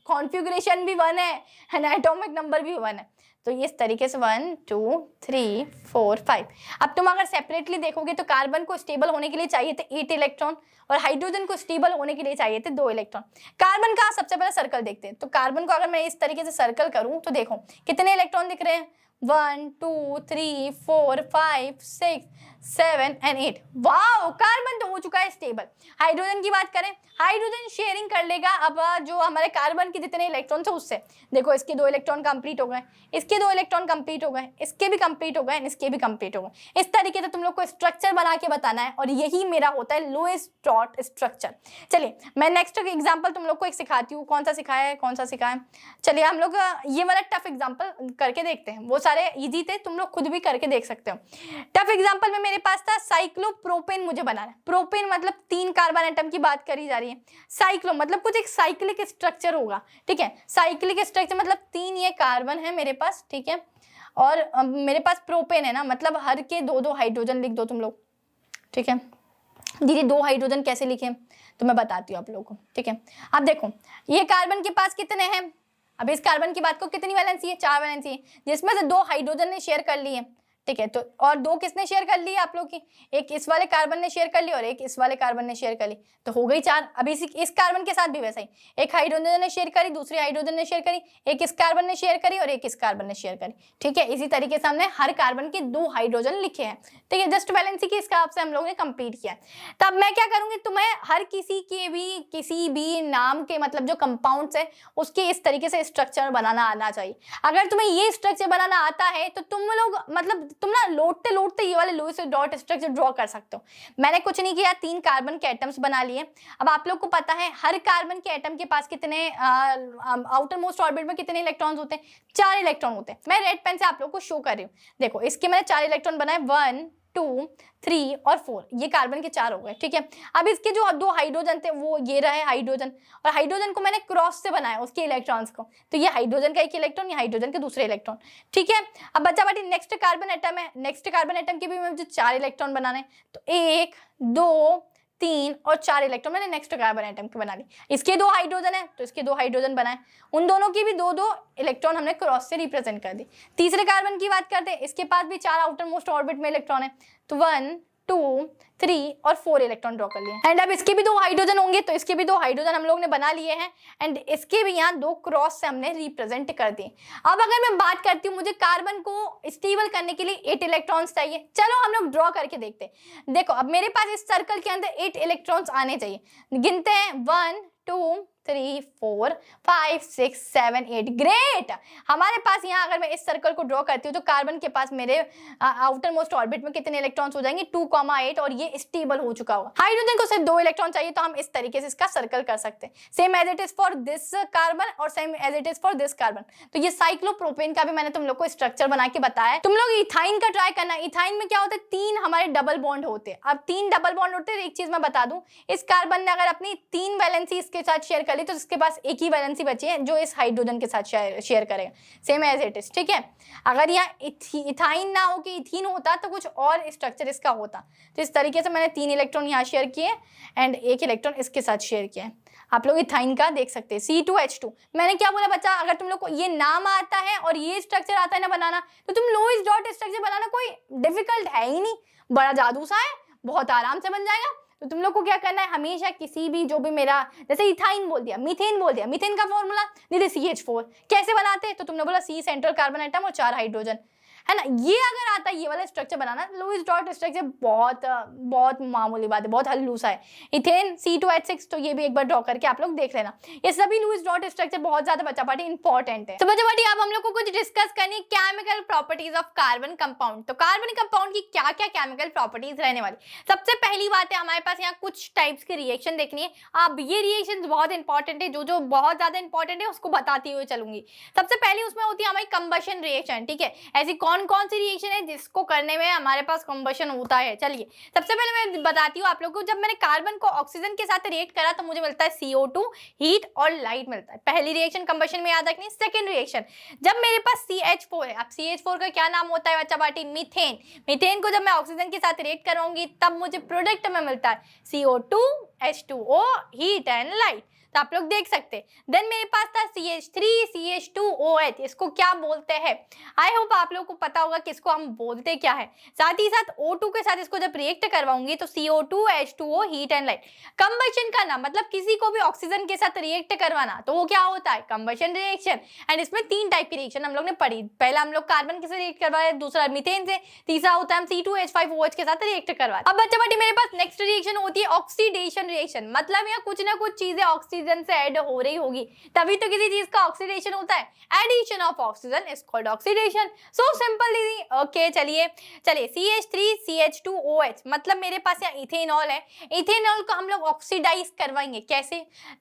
कॉन्फ़िगरेशन भी 1 है, एटॉमिक नंबर भी 1 है, तो इस तरीके से 1 2 3 4 5। अब तुम अगर सेपरेटली देखोगे तो कार्बन को स्टेबल होने के लिए चाहिए थे 8 इलेक्ट्रॉन और हाइड्रोजन को स्टेबल होने के लिए चाहिए थे 2 इलेक्ट्रॉन। कार्बन का सबसे पहले सर्कल देखते हैं, तो कार्बन को अगर मैं इस तरीके से सर्कल करूं तो देखो कितने इलेक्ट्रॉन दिख रहे हैं, 1 2 3 4 5 6 7 एंड 8। वाओ, कार्बन तो हो चुका है स्टेबल। हाइड्रोजन की बात करें, हाइड्रोजन शेयरिंग कर लेगा अब जो हमारे कार्बन के जितने इलेक्ट्रॉन थे उससे। देखो इसके 2 इलेक्ट्रॉन कंप्लीट हो गए, इसके 2 इलेक्ट्रॉन कंप्लीट हो गए, इसके भी कंप्लीट हो गए, इसके भी कंप्लीट हो गए। इस तरीके से तुम लोग को स्ट्रक्चर बना के बताना है और यही मेरा होता है लोएस्ट डॉट स्ट्रक्चर। चलिए मैं नेक्स्ट एग्जाम्पल तुम लोग को एक सिखाती हूँ। कौन सा सिखाया है, कौन सा सिखाया है? चलिए हम लोग ये वाला टफ एग्जाम्पल करके देखते हैं। वो सारे इजी थे, तुम लोग खुद भी करके देख सकते हो। टफ एग्जाम्पल में मेरे पास था साइक्लोप्रोपेन मुझे बनाना है। प्रोपेन मतलब 3 कार्बन एटम की बात करी जा रही है। साइक्लो मतलब कुछ एक साइक्लिक स्ट्रक्चर होगा, ठीक है। साइक्लिक स्ट्रक्चर मतलब 3 ये कार्बन है मेरे पास, ठीक है। और मेरे पास प्रोपेन है ना, मतलब हर के 2-2 हाइड्रोजन लिख दो तुम लोग, ठीक है। दीदी 2 हाइड्रोजन कैसे लिखे तो मैं बताती हूँ आप लोगों को, ठीक है। अब देखो ये कार्बन के पास कितने हैं, अब इस कार्बन की बात को कितनी वैलेंसी है, 4 वैलेंसी है, जिसमें से 2 हाइड्रोजन ने शेयर कर ली है, ठीक है। तो और 2 किसने शेयर कर ली है आप लोग की, एक इस वाले कार्बन ने शेयर कर ली और एक इस वाले कार्बन ने शेयर कर ली, तो हो गई 4। अब इस कार्बन के साथ भी वैसा ही, एक हाइड्रोजन ने शेयर करी, दूसरी हाइड्रोजन ने शेयर करी, एक इस कार्बन ने शेयर करी और एक इस कार्बन ने शेयर करी, ठीक है। इसी तरीके से हमने हर कार्बन के 2 हाइड्रोजन लिखे हैं, ठीक है। जस्ट वैलेंसी के हिसाब से हम लोगों ने कंप्लीट किया है। तो अब मैं क्या करूंगी, तुम्हें हर किसी भी नाम के मतलब जो कंपाउंड्स है उसके इस तरीके से स्ट्रक्चर बनाना आना चाहिए। अगर तुम्हें ये स्ट्रक्चर बनाना आता है तो तुम लोग मतलब तुम ना लौटते ये वाले लुईस डॉट स्ट्रक्चर ड्रॉ कर सकते हो। मैंने कुछ नहीं किया, 3 कार्बन के एटम्स बना लिए। अब आप लोग को पता है हर कार्बन के एटम के पास कितने आउटर मोस्ट ऑर्बिट में कितने इलेक्ट्रॉन्स होते हैं, 4 इलेक्ट्रॉन होते हैं। मैं रेड पेन से आप लोग को शो कर रही हूँ। देखो इसके मैंने 4 इलेक्ट्रॉन बनाए, 1 2 3 और 4, ये कार्बन के 4 हो गए, ठीक है। अब इसके जो 2 हाइड्रोजन थे वो ये रहे हाइड्रोजन, और हाइड्रोजन को मैंने क्रॉस से बनाया उसके इलेक्ट्रॉन्स को, तो ये हाइड्रोजन का एक इलेक्ट्रॉन, ये हाइड्रोजन के दूसरे इलेक्ट्रॉन, ठीक है। अब बच्चा बाटी नेक्स्ट कार्बन एटम है, नेक्स्ट कार्बन एटम के भी मुझे 4 इलेक्ट्रॉन बनाने, तो 1 2 3 और 4 इलेक्ट्रॉन मैंने नेक्स्ट कार्बन एटम के बना ली। इसके 2 हाइड्रोजन है तो इसके 2 हाइड्रोजन बनाए, उन दोनों की भी 2-2 इलेक्ट्रॉन हमने क्रॉस से रिप्रेजेंट कर दी। तीसरे कार्बन की बात करते हैं, इसके पास भी 4 आउटर मोस्ट ऑर्बिट में इलेक्ट्रॉन है, तो 1 2 3 और 4 इलेक्ट्रॉन ड्रॉ कर लिए। एंड अब इसके भी 2 हाइड्रोजन होंगे तो इसके भी 2 हाइड्रोजन हम लोग ने बना लिए हैं, एंड इसके भी यहाँ 2 क्रॉस से हमने रिप्रेजेंट कर दिए। अब अगर मैं बात करती हूँ, मुझे कार्बन को स्टेबल करने के लिए 8 इलेक्ट्रॉन्स चाहिए। चलो हम लोग ड्रॉ करके देखते हैं। देखो अब मेरे पास इस सर्कल के अंदर 8 इलेक्ट्रॉन्स आने चाहिए। गिनते हैं 1 2 3 4 5 6 7 8। ग्रेट, हमारे पास यहाँ अगर मैं इस सर्कल को ड्रॉ करती हूँ तो कार्बन के पास मेरे आउटर मोस्ट ऑर्बिट में कितने इलेक्ट्रॉन्स हो जाएंगे, 2,8, और ये स्टेबल हो चुका होगा। हाइड्रोजन को सिर्फ 2 इलेक्ट्रॉन चाहिए, तो हम इस तरीके से इसका सर्कल कर सकते हैं, same as it is for this carbon और same as it is for this carbon. तो ये साइक्लोप्रोपेन का भी मैंने तुम लोग को स्ट्रक्चर बना के बताया। तुम लोग इथाइन का ट्राई करना। इथाइन में क्या होता है, 3 हमारे डबल बॉन्ड होते हैं। अब 3 डबल बॉन्ड होते हैं, एक चीज मैं बता दूं, इस कार्बन ने अगर अपनी 3 वैलेंसी इसके साथ शेयर कर ली तो इसके पास एक ही वैलेंसी बची है जो इस हाइड्रोजन के साथ शेयर करेगा, सेम एज इट इज, ठीक है। अगर यहाँ इथाइन ना हो कि इथीन होता तो कुछ और स्ट्रक्चर इसका होता। तो इस तरीके से मैंने 3 इलेक्ट्रॉन यहाँ शेयर किए एंड 1 इलेक्ट्रॉन इसके साथ शेयर किया है। आप लोग इथाइन का देख सकते हैं, C2H2। मैंने क्या बोला बच्चा, अगर तुम लोग को ये नाम आता है और ये स्ट्रक्चर आता है ना बनाना, तो तुम लोइस डॉट स्ट्रक्चर बनाना कोई डिफिकल्ट है ही नहीं, बड़ा जादू सा है, बहुत आराम से बन जाएगा। तो तुम लोग को क्या करना है, हमेशा किसी भी जो भी मेरा, जैसे इथाइन बोल दिया, मीथेन बोल दिया, मीथेन का फॉर्मूला दीदी CH4 कैसे बनाते हैं, तो तुमने बोला C सेंट्रल कार्बन एटम और 4 हाइड्रोजन, है ना। ये अगर आता है ये वाला स्ट्रक्चर बनाना, लुईस डॉट स्ट्रक्चर बहुत मामूली बात है, बहुत हल्लू सा है। इथेन C2H6, तो ये भी एक बार ड्रॉ करके आप लोग देख लेना। ये सभी लुईस डॉट स्ट्रक्चर बहुत ज्यादा बच्चा पार्टी इंपॉर्टेंट है। तो बच्चा पार्टी अब हम लोग को कुछ डिस्कस करनी है chemical properties of carbon compound. तो कार्बन कंपाउंड की क्या क्या केमिकल प्रॉपर्टीज रहने वाली। सबसे पहली बात है हमारे पास यहाँ कुछ टाइप्स के रिएक्शन देखनी है। अब ये रिएक्शन बहुत इंपॉर्टेंट है, जो बहुत ज्यादा इंपॉर्टेंट है उसको बताती हुए चलूंगी। सबसे पहले उसमें होती है हमारी कंबशन रिएक्शन, ठीक है। ऐसी कौन कौन सी रिएक्शन है जिसको करने में हमारे पास कंबशन होता है। चलिए सबसे पहले मैं बताती हूँ आप लोगों को, जब मैंने कार्बन को ऑक्सीजन के साथ रिएक्ट करा तो मुझे मिलता है CO2, हीट और लाइट मिलता है। पहली रिएक्शन कंबशन में याद रखनी। सेकंड रिएक्शन, जब मेरे पास CH4 है, अब CH4 का क्या नाम होता है बच्चा पार्टी, मीथेन। मीथेन को जब मैं ऑक्सीजन के साथ रिएक्ट कराऊंगी तब मुझे प्रोडक्ट में मिलता है CO2, H2O, heat and light. तो आप लोग देख सकते हैं। देन मेरे पास था CH3CH2OH, इसको क्या बोलते हैं? आई होप आप लोग को पता होगा कि इसको हम बोलते क्या है। साथ ही साथ O2 के साथ इसको जब रिएक्ट करवाऊंगी तो CO2H2O, heat and light. Combustion करना मतलब किसी को भी ऑक्सीजन के साथ रिएक्ट करवाना, तो वो क्या होता है? Combustion reaction. एंड इसमें 3 टाइप की रिएक्शन हम लोग ने पढ़ी। पहला हम लोग कार्बन के साथ रिएक्ट करवाया, दूसरा मीथेन से, तीसरा होता है हम C2H5OH के साथ रिएक्ट करवाते। अब बच्चा बेटी मेरे पास नेक्स्ट रिएक्शन होती है ऑक्सीडेशन रिएक्शन। मतलब यहाँ कुछ ना कुछ चीजें ऑक्सीजन से ऐड हो रही होगी, तभी तो किसी चीज का ऑक्सीडेशन होता है। Addition of oxygen is called oxidation. So simple दीदी। ओके चलिए CH3CH2OH, मतलब मेरे पास यहाँ इथेनॉल है। इथेनॉल को हम लोग ऑक्सीडाइज करवाएंगे, कैसे?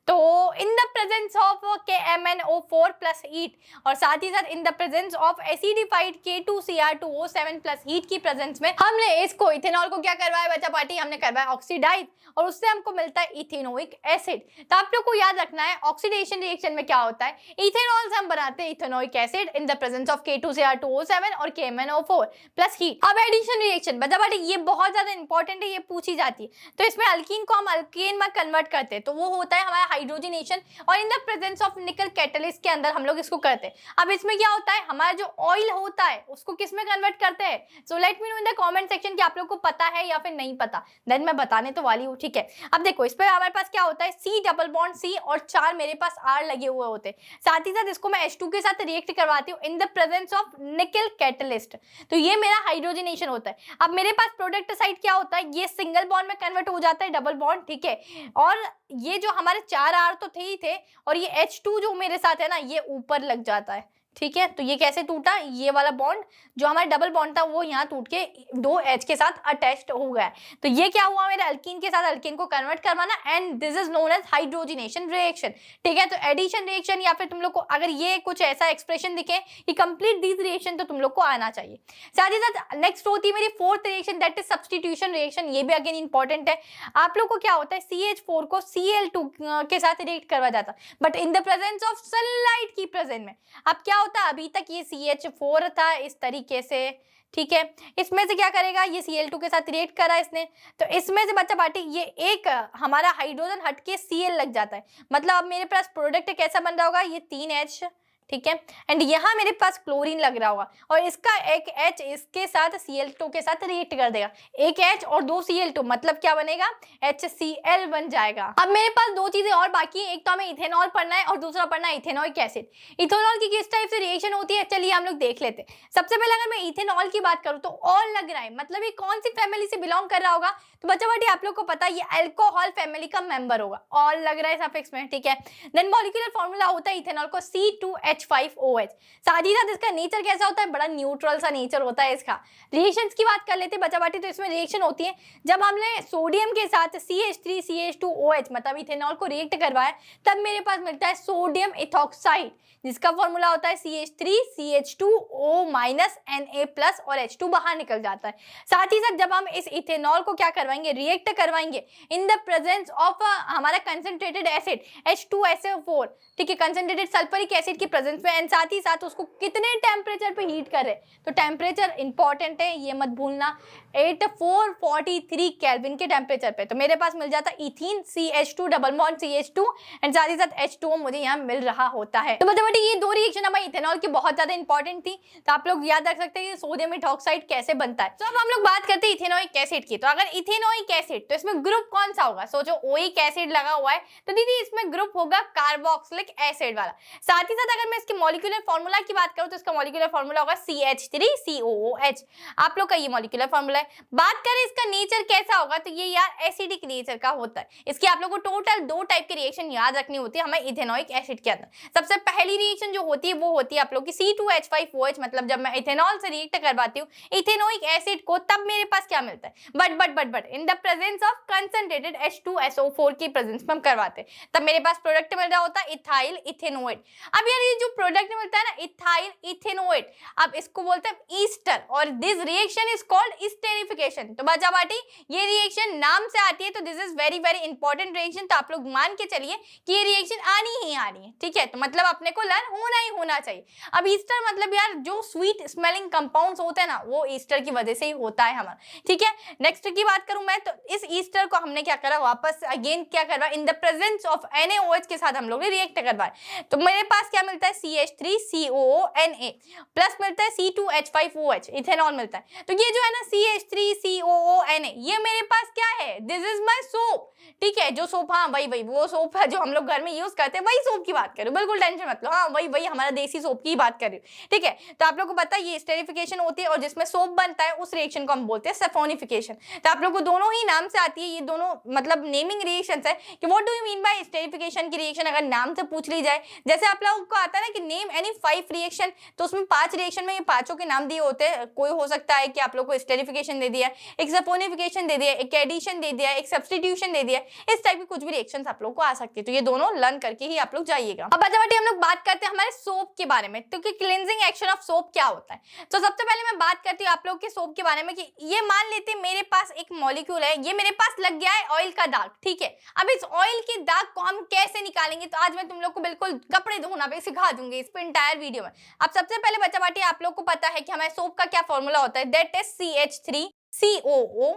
तो in the presence of KMnO4 plus heat, और साथ ही साथ in the presence of acidified K2Cr2O7 plus heat की प्रेजेंस में हमने इसको इथेनॉल को क्या करवाया बच्चा पार्टी? हमने करवाया ऑक्सीडाइज, और उससे हमको मिलता है इथेनोइक एसिड। तो आप लोग को याद रखना है ऑक्सीडेशन रिएक्शन में क्या होता है, इथेनॉल से हम बनाते हैं ethanoic acid in the presence of K2Cr2O7 और KMnO4 प्लस हीट। अब एडिशन रिएक्शन बच्चा पार्टी ये बहुत ज्यादा इंपॉर्टेंट है, ये पूछी जाती है। तो इसमें अल्कीन को हम अल्केन में कन्वर्ट करते हैं, तो वो होता है हमारा हाइड्रोजनेशन, और इन द प्रेजेंस ऑफ निकल कैटलिस्ट के अंदर हम लोग इसको करते हैं। अब इसमें क्या होता है, हमारा जो ऑयल होता है उसको किस में कन्वर्ट करते हैं? So let me know in the comment section कि आप लोग को पता है या फिर नहीं पता, देन मैं बताने तो वाली हूँ, ठीक है। अब देखो इस पे हमारे पास क्या होता है, C डबल बॉन्ड C और 4 मेरे पास R लगे हुए होते हैं। साथ ही साथ इसको मैं H2 के साथ रिएक्ट करवाती हूँ इन द प्रेजेंस ऑफ निकल कैटलिस्ट, तो ये मेरा हाइड्रोजनेशन होता है। अब मेरे पास प्रोडक्ट साइड क्या होता है, ये सिंगल बॉन्ड में कन्वर्ट हो जाता है डबल बॉन्ड, ठीक है। और ये जो हमारे 4 R तो थे ही थे, और ये H2 जो मेरे साथ है ना, ये ऊपर लग जाता है, ठीक है। तो ये कैसे टूटा, ये वाला बॉन्ड जो हमारा डबल बॉन्ड था वो यहाँ टूट के 2 H के साथ अटैच्ड हो गया है। तो ये क्या हुआ, मेरे अल्कीन के साथ अल्कीन को कन्वर्ट करवाना, and this is known as hydrogenation reaction, ठीक है। तो एडिशन रिएक्शन, या फिर तुम लोग को अगर ये कुछ ऐसा एक्सप्रेशन दिखे कि कंप्लीट दिस रिएक्शन, तो तुम लोग को आना चाहिए। साथ ही साथ नेक्स्ट होती है मेरी fourth reaction, that is substitution reaction. ये भी अगेन इंपॉर्टेंट है। आप लोग को क्या होता है, CH4 को Cl2 के साथ रिएक्ट करवा जाता, but in the presence of sunlight की प्रेजेंस में। अब क्या होता है, अभी तक ये CH4 था इस तरीके से, ठीक है। इसमें से क्या करेगा, ये Cl2 के साथ रिएक्ट करा इसने, तो इसमें से बच्चा पार्टी ये एक हमारा हाइड्रोजन हट के Cl लग जाता है। मतलब अब मेरे पास प्रोडक्ट कैसा बन रहा होगा, ये 3H, ठीक है। एंड यहाँ मेरे पास क्लोरीन लग रहा होगा, और इसका एक H इसके साथ Cl2 के साथ रिएक्ट कर देगा, एक H और 2 Cl2, मतलब क्या बनेगा, HCl बन जाएगा। अब मेरे पास 2 चीजें और बाकी है, एक तो हमें इथेनॉल पढ़ना है और दूसरा पढ़ना है इथेनोइक एसिड। इथेनॉल की किस टाइप से रिएक्शन होती है, चलिए हम लोग देख लेते हैं। सबसे पहले अगर मैं इथेनॉल की बात करूँ तो ऑल लग रहा है, मतलब ये कौन सी फैमिली से बिलोंग कर रहा होगा, तो बच्चा बेटी आप लोग को पता है ये अल्कोहल फैमिली का मेंबर होगा, ऑल लग रहा है सफिक्स में, ठीक है। देन मॉलिक्यूलर फॉर्मूला होता है इथेनॉल को C2H5OH। साथ ही साथ इसका नेचर कैसा होता है, बड़ा न्यूट्रल सा नेचर होता है इसका। रिएक्शंस की बात कर लेते हैं बच्चा बाटी, तो इसमें रिएक्शन होती है जब हमने सोडियम के साथ CH3CH2OH मतलब इथेनॉल को रिएक्ट करवाया, तब मेरे पास मिलता है सोडियम इथॉक्साइड, जिसका फॉर्मूला होता है CH3CH2O- Na+ और H2 बाहर निकल जाता है। साथ ही साथ जब हम इस इथेनॉल को क्या करवाएंगे, रिएक्ट करवाएंगे इन द प्रेजेंस ऑफ हमारा कंसंट्रेटेड एसिड H2SO4, ठीक है, कंसंट्रेटेड सल्फ्यूरिक एसिड की प्रेजेंस में, एंड साथ ही साथ उसको कितने टेम्परेचर पे हीट कर रहे, तो टेम्परेचर इंपॉर्टेंट है, ये मत भूलना, 8443 केल्विन के टेम्परेचर पे। तो मेरे पास मिल जाता ethene CH2 double bond CH2, and साथ ही साथ H2O मुझे यहाँ मिल रहा होता है। तो मतलब ये 2 रिएक्शन हमारे इथेनॉल की बहुत ज्यादा इंपॉर्टेंट थी, तो आप लोग याद रख सकते हैं कि सोडियम इथॉक्साइड कैसे बनता है। तो अब हम लोग बात करते हैं इथेनोइक एसिड की। तो अगर इथेनोइक एसिड, तो इसमें ग्रुप कौन सा होगा, सोचो ओइक एसिड लगा हुआ है, तो दीदी इसमें ग्रुप होगा कार्बोक्सिलिक एसिड वाला। साथ ही साथ अगर मैं इसके मॉलिक्यूलर फॉर्मूला की बात करूं तो इसका मॉलिक्यूलर फॉर्मूला होगा CH3COOH, आप लोग का ये मॉलिक्यूलर फॉर्मूला है। बात करें इसका नेचर कैसा होगा, तो ये यार एसिडिक नेचर का होता है। इसकी आप लोग को टोटल 2 टाइप की रिएक्शन याद रखनी होती है हमें इथेनोइक एसिड के अंदर। सबसे पहली रिएक्शन जो होती है वो होती है आप लोग की C2H5OH, मतलब जब मैं इथेनॉल से रिएक्ट करवाती हूँ इथेनोइक एसिड को, तब मेरे पास क्या मिलता है, but in the presence of concentrated H2SO4 की प्रेजेंस में हम करवाते हैं, तब मेरे पास प्रोडक्ट मिल रहा होता है इथाइल इथेनोएट। अब यार ये जो प्रोडक्ट मिलता है ना इथाइल इथेनोएट, नो इट। अब इसको बोलते हैं ईस्टर और this reaction is called esterification. तो बच्चा बाटी ये रिएक्शन नाम से आती है, तो this is very very important reaction. तो आप लोग मान के चलिए कि ये रिएक्शन आनी ही आनी है, ठीक है। तो मतलब अपने को लर्न होना ही होना चाहिए। अब ईस्टर मतलब यार जो स्वीट स्मेलिंग कंपाउंड्स होते हैं ना, वो ईस्टर की वजह से ही होता है हमारा, ठीक है। नेक्स्ट की बात करूं मैं, तो इस ईस्टर को हमने क्या करा, वापस अगेन क्या करवा, in the presence of NaOH के साथ हम लोग ने रिएक्ट करवाया। तो मेरे पास क्या मिलता है, CH3COONA प्लस मिलता है C2H5OH, इथेनॉल मिलता है। तो ये जो है ना CH3COONA, ये मेरे पास क्या है, दिस इज माय सोप, ठीक है। जो सोप, हाँ वही वो सोप है जो हम लोग घर में यूज करते हैं, वही सोप की बात कर रही हूँ, बिल्कुल टेंशन मत लो, हाँ वही हमारा देसी सोप की बात कर रही हूँ, ठीक है। तो आप लोग को पता है ये स्टेरिफिकेशन होती है और जिसमें सोप बनता है उस रिएक्शन को हम बोलते हैं सैफोनिफिकेशन। तो आप लोग को दोनों ही नाम से आती है, ये दोनों मतलब नेमिंग रिएक्शंस है कि what do you mean by esterification की रिएक्शन अगर नाम से पूछ ली जाए। जैसे आप लोगों को आता है ना कि नेम एनी 5 रिएक्शन, तो उसमें 5 रिएक्शन में ये पांचों के नाम दिए होते हैं। कोई हो सकता है कि आप लोग को स्टेरिफिकेशन दे दिया, एक सैफोनिफिकेशन दे दिया, एक एडिशन दे दिया, एक सब्स्टिट्यूशन दे दिया, इस टाइप की कुछ भी रिएक्शंस आप लोग को आ सकती है। तो ये दोनों लर्न करके ही आप लोग जाइएगा। अब बच्चा हम लोग बात करते हैं हमारे सोप के बारे में, तो कि क्लींजिंग एक्शन ऑफ सोप क्या होता है। तो सबसे पहले मैं बात करती हूँ आप लोग के सोप के बारे में कि ये मान लेते हैं मेरे पास एक मॉलिक्यूल है, ये मेरे पास लग गया है ऑयल का दाग, ठीक है। अब इस ऑयल के दाग को हम कैसे निकालेंगे, तो आज मैं तुम लोग को बिल्कुल कपड़े धोना पे सिखा दूंगी इस इंटायर वीडियो में। अब सबसे पहले बच्चा बाटी आप लोग को पता है कि हमारे सोप का क्या फॉर्मूला होता है, दैट इज CH3COO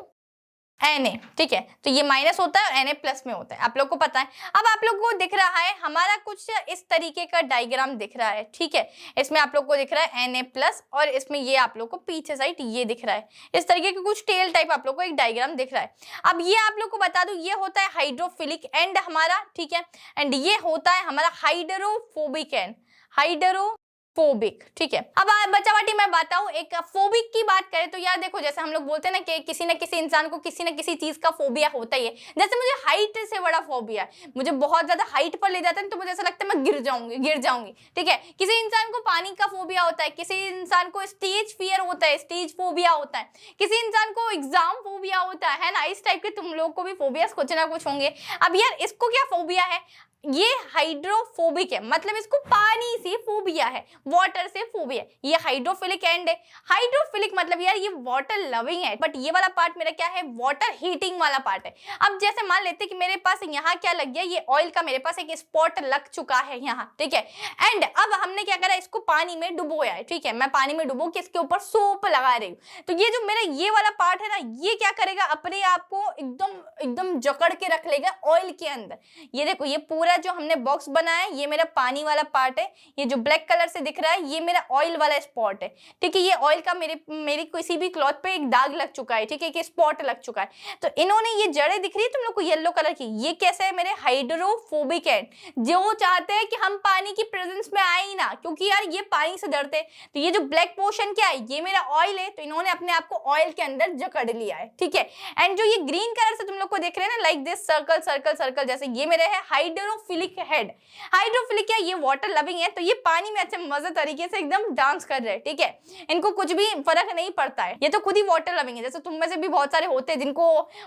Na, ठीक है। तो ये माइनस होता है और Na प्लस में होता है, आप लोग को पता है। अब आप लोग को दिख रहा है हमारा कुछ इस तरीके का डायग्राम दिख रहा है, ठीक है। इसमें आप लोग को दिख रहा है Na प्लस और इसमें ये आप लोग को पीछे साइड ये दिख रहा है, इस तरीके के कुछ टेल टाइप आप लोग को एक डायग्राम दिख रहा है। अब ये आप लोग को बता दूं, ये होता है हाइड्रोफिलिक एंड हमारा, ठीक है, एंड ये होता है हमारा हाइड्रोफोबिक एंड, हाइड्रोफोबिक, ठीक है। अब बच्चा बाटी मैं बताऊं, एक फोबिक की बात करें तो यार देखो, जैसे हम लोग बोलते हैं ना कि किसी न किसी इंसान को किसी न किसी चीज का फोबिया होता ही है। जैसे मुझे हाइट से बड़ा फोबिया है, मुझे बहुत ज्यादा हाइट पर ले जाते हैं तो मुझे ऐसा लगता है मैं गिर जाऊंगी, ठीक है। किसी इंसान को पानी का फोबिया होता है, किसी इंसान को स्टेज फियर होता है, स्टेज फोबिया होता है, किसी इंसान को एग्जाम फोबिया होता है ना। इस टाइप के तुम लोग को भी फोबियास कुछ ना कुछ होंगे। अब यार इसको क्या फोबिया है, ये हाइड्रोफोबिक है, मतलब इसको पानी से फोबिया है, वाटर से फोबिया है। ये हाइड्रोफिलिक एंड है। हाइड्रोफिलिक मतलब यार ये वाटर लविंग है, बट ये वाला पार्ट मेरा क्या है, वाटर हीटिंग वाला पार्ट है। अब जैसे मान लेते कि मेरे पास यहाँ क्या लग गया, ये ऑयल का मेरे पास एक स्पॉट लग चुका है यहाँ, ठीक है। एंड अब हमने क्या करा, इसको पानी में डुबोया है, ठीक है। मैं पानी में डुबो के इसके ऊपर सोप लगा रही हूँ। तो ये जो मेरा ये वाला पार्ट है ना, ये क्या करेगा, अपने आप को एकदम जकड़ के रख लेगा ऑयल के अंदर। ये देखो, ये पूरा जो हमने बॉक्स बनाया है, ये मेरा पानी वाला पार्ट है, ये जो ब्लैक कलर से दिख रहा है ये मेरा ऑयल वाला स्पॉट है, ठीक है। ये ऑयल का मेरी किसी भी क्लॉथ पे एक दाग लग चुका है, ठीक है, कि स्पॉट लग चुका है। तो इन्होंने ये जड़ें दिख रही है तुम लोग को येलो कलर की, ये कैसे है, मेरे हाइड्रोफोबिक है, जो चाहते हैं कि हम पानी की प्रेजेंस में आए ही ना, क्योंकि यार ये पानी से डरते हैं। तो ये जो ब्लैक पोर्शन क्या है, ये मेरा ऑयल है, तो इन्होंने अपने आप को ऑयल के अंदर जकड़ लिया है, ठीक है। एंड जो ये ग्रीन कलर से तुम लोग को देख रहे हैं ना, like this circle circle circle जैसे, ये मेरे है हाइड्रोफिलिक हेड। हाइड्रोफिलिक क्या, ये वाटर लविंग है, तो ये पानी में अच्छे मजे तरीके से एकदम डांस कर रहे हैं, ठीक है। इनको कुछ भी फर्क नहीं पड़ता है, ये तो खुद ही वाटर लविंग है। जैसे तुम में से भी बहुत सारे होते हैं जिनको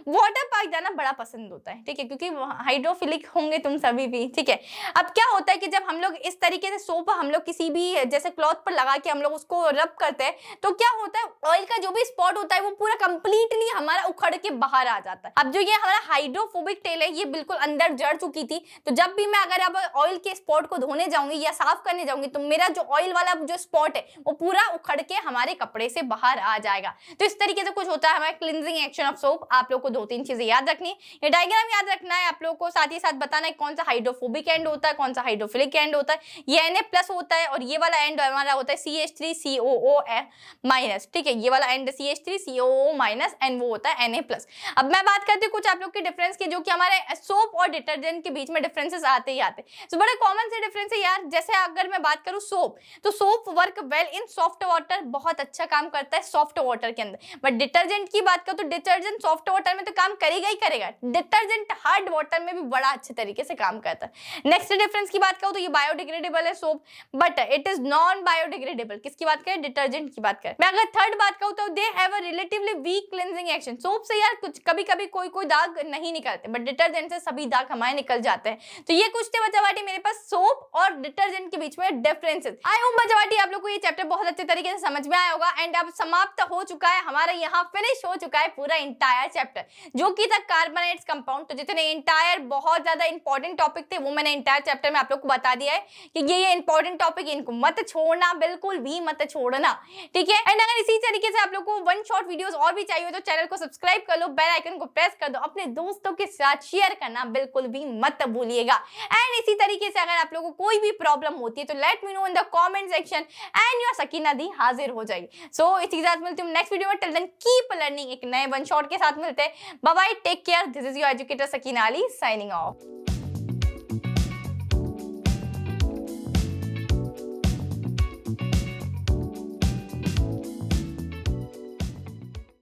वाटर पार्क जाना बड़ा पसंद होता है, ठीक है, क्योंकि हाइड्रोफिलिक होंगे तुम सभी भी, ठीक है। अब क्या होता है कि जब हम लोग इस तरीके से सोप हम लोग किसी भी जैसे क्लॉथ पर लगा के हम लोग उसको रब करते हैं, तो क्या होता है, ऑयल का जो भी स्पॉट होता है वो पूरा कंप्लीटली हमारा उखड़ के बाहर आ जाता है। अब जो ये हमारा हाइड्रोफोबिक टेल है, ये बिल्कुल अंदर जड़ चुकी थी, तो जब भी मैं अगर अब ऑयल के स्पॉट को धोने जाऊंगी या साफ करने जाऊंगी, तो मेरा जो ऑयल वाला जो स्पॉट है वो पूरा उखड़ के हमारे कपड़े से बाहर आ जाएगा। तो इस तरीके से कुछ होता है हमारा क्लींजिंग एक्शन ऑफ सोप। आप लोग को 2-3 चीजें याद रखनी, ये डायग्राम याद रखना है आप लोग को, साथ ही साथ बताना है कौन सा हाइड्रोफोबिक एंड होता है, कौन सा हाइड्रोफिलिक एंड होता है। ये Na प्लस होता है और ये वाला एंड हमारा होता है CH3COO माइनस, ठीक है। ये वाला एंड CH3COO माइनस एंड वो होता है Na प्लस। अब मैं बात करती हूँ कुछ आप लोग के डिफरेंस की, जो कि हमारे सोप और डिटर्जेंट के बीच में डिफरेंसेस आते ही आते हैं। तो बड़े कॉमन से डिफरेंस है यार। जैसे अगर मैं बात करूँ सोप, तो soap work well in soft water, बहुत अच्छा काम करता है सॉफ्ट वाटर के अंदर। बट डिटर्जेंट की बात करूँ तो डिटर्जेंट सॉफ्ट वाटर में तो काम करेगा ही करेगा, डिटर्जेंट हार्ड वाटर में भी बड़ा अच्छे तरीके से काम करता है। नेक्स्ट डिफरेंस की बात करूँ तो ये बायोडिग्रेडेबल है soap, but it is non biodegradable. किसकी बात करें, डिटर्जेंट की बात करें। मैं अगर थर्ड बात करूँ तो they have a relatively weak cleansing action. Soap से यार कुछ कभी कभी कोई दाग नहीं निकलते, बट डिटर्जेंट से सभी दाग हमारे निकल जाते हैं। तो ये कुछ थे बच्चावाटी मेरे पास सोप और डिटर्जेंट के बीच में डिफरेंसेस। आई होप बच्चावाटी आप लोग को ये चैप्टर बहुत अच्छे तरीके से समझ में आया होगा। एंड अब समाप्त हो चुका है हमारा, यहाँ फिनिश हो चुका है पूरा इंटायर चैप्टर जो कि था कार्बोनेट्स कंपाउंड। तो जितने इंटायर बहुत ज्यादा इंपॉर्टेंट टॉपिक थे वो मैंने इंटायर चैप्टर में आप लोग को बता दिया है कि ये इंपॉर्टेंट टॉपिक, इनको मत छोड़ना, बिल्कुल भी मत छोड़ना, ठीक है। एंड अगर इसी तरीके से आप लोग को वन शॉट वीडियोस और भी चाहिए तो चैनल को सब्सक्राइब कर लो, बेल आइकन को प्रेस कर दो, अपने दोस्तों के साथ शेयर करना बिल्कुल भी मत भूलिएगा। एंड इसी तरीके से अगर आप लोगों को कोई भी प्रॉब्लम होती है तो let me know in the comment section and your Sakina di हाजिर हो जाएगी। सो इसी के साथ मिलती हूँ नेक्स्ट वीडियो में। टिल देन कीप लर्निंग, एक नए वन शॉट के साथ मिलते हैं। Bye bye, take care, this is your educator Sakina Ali signing of.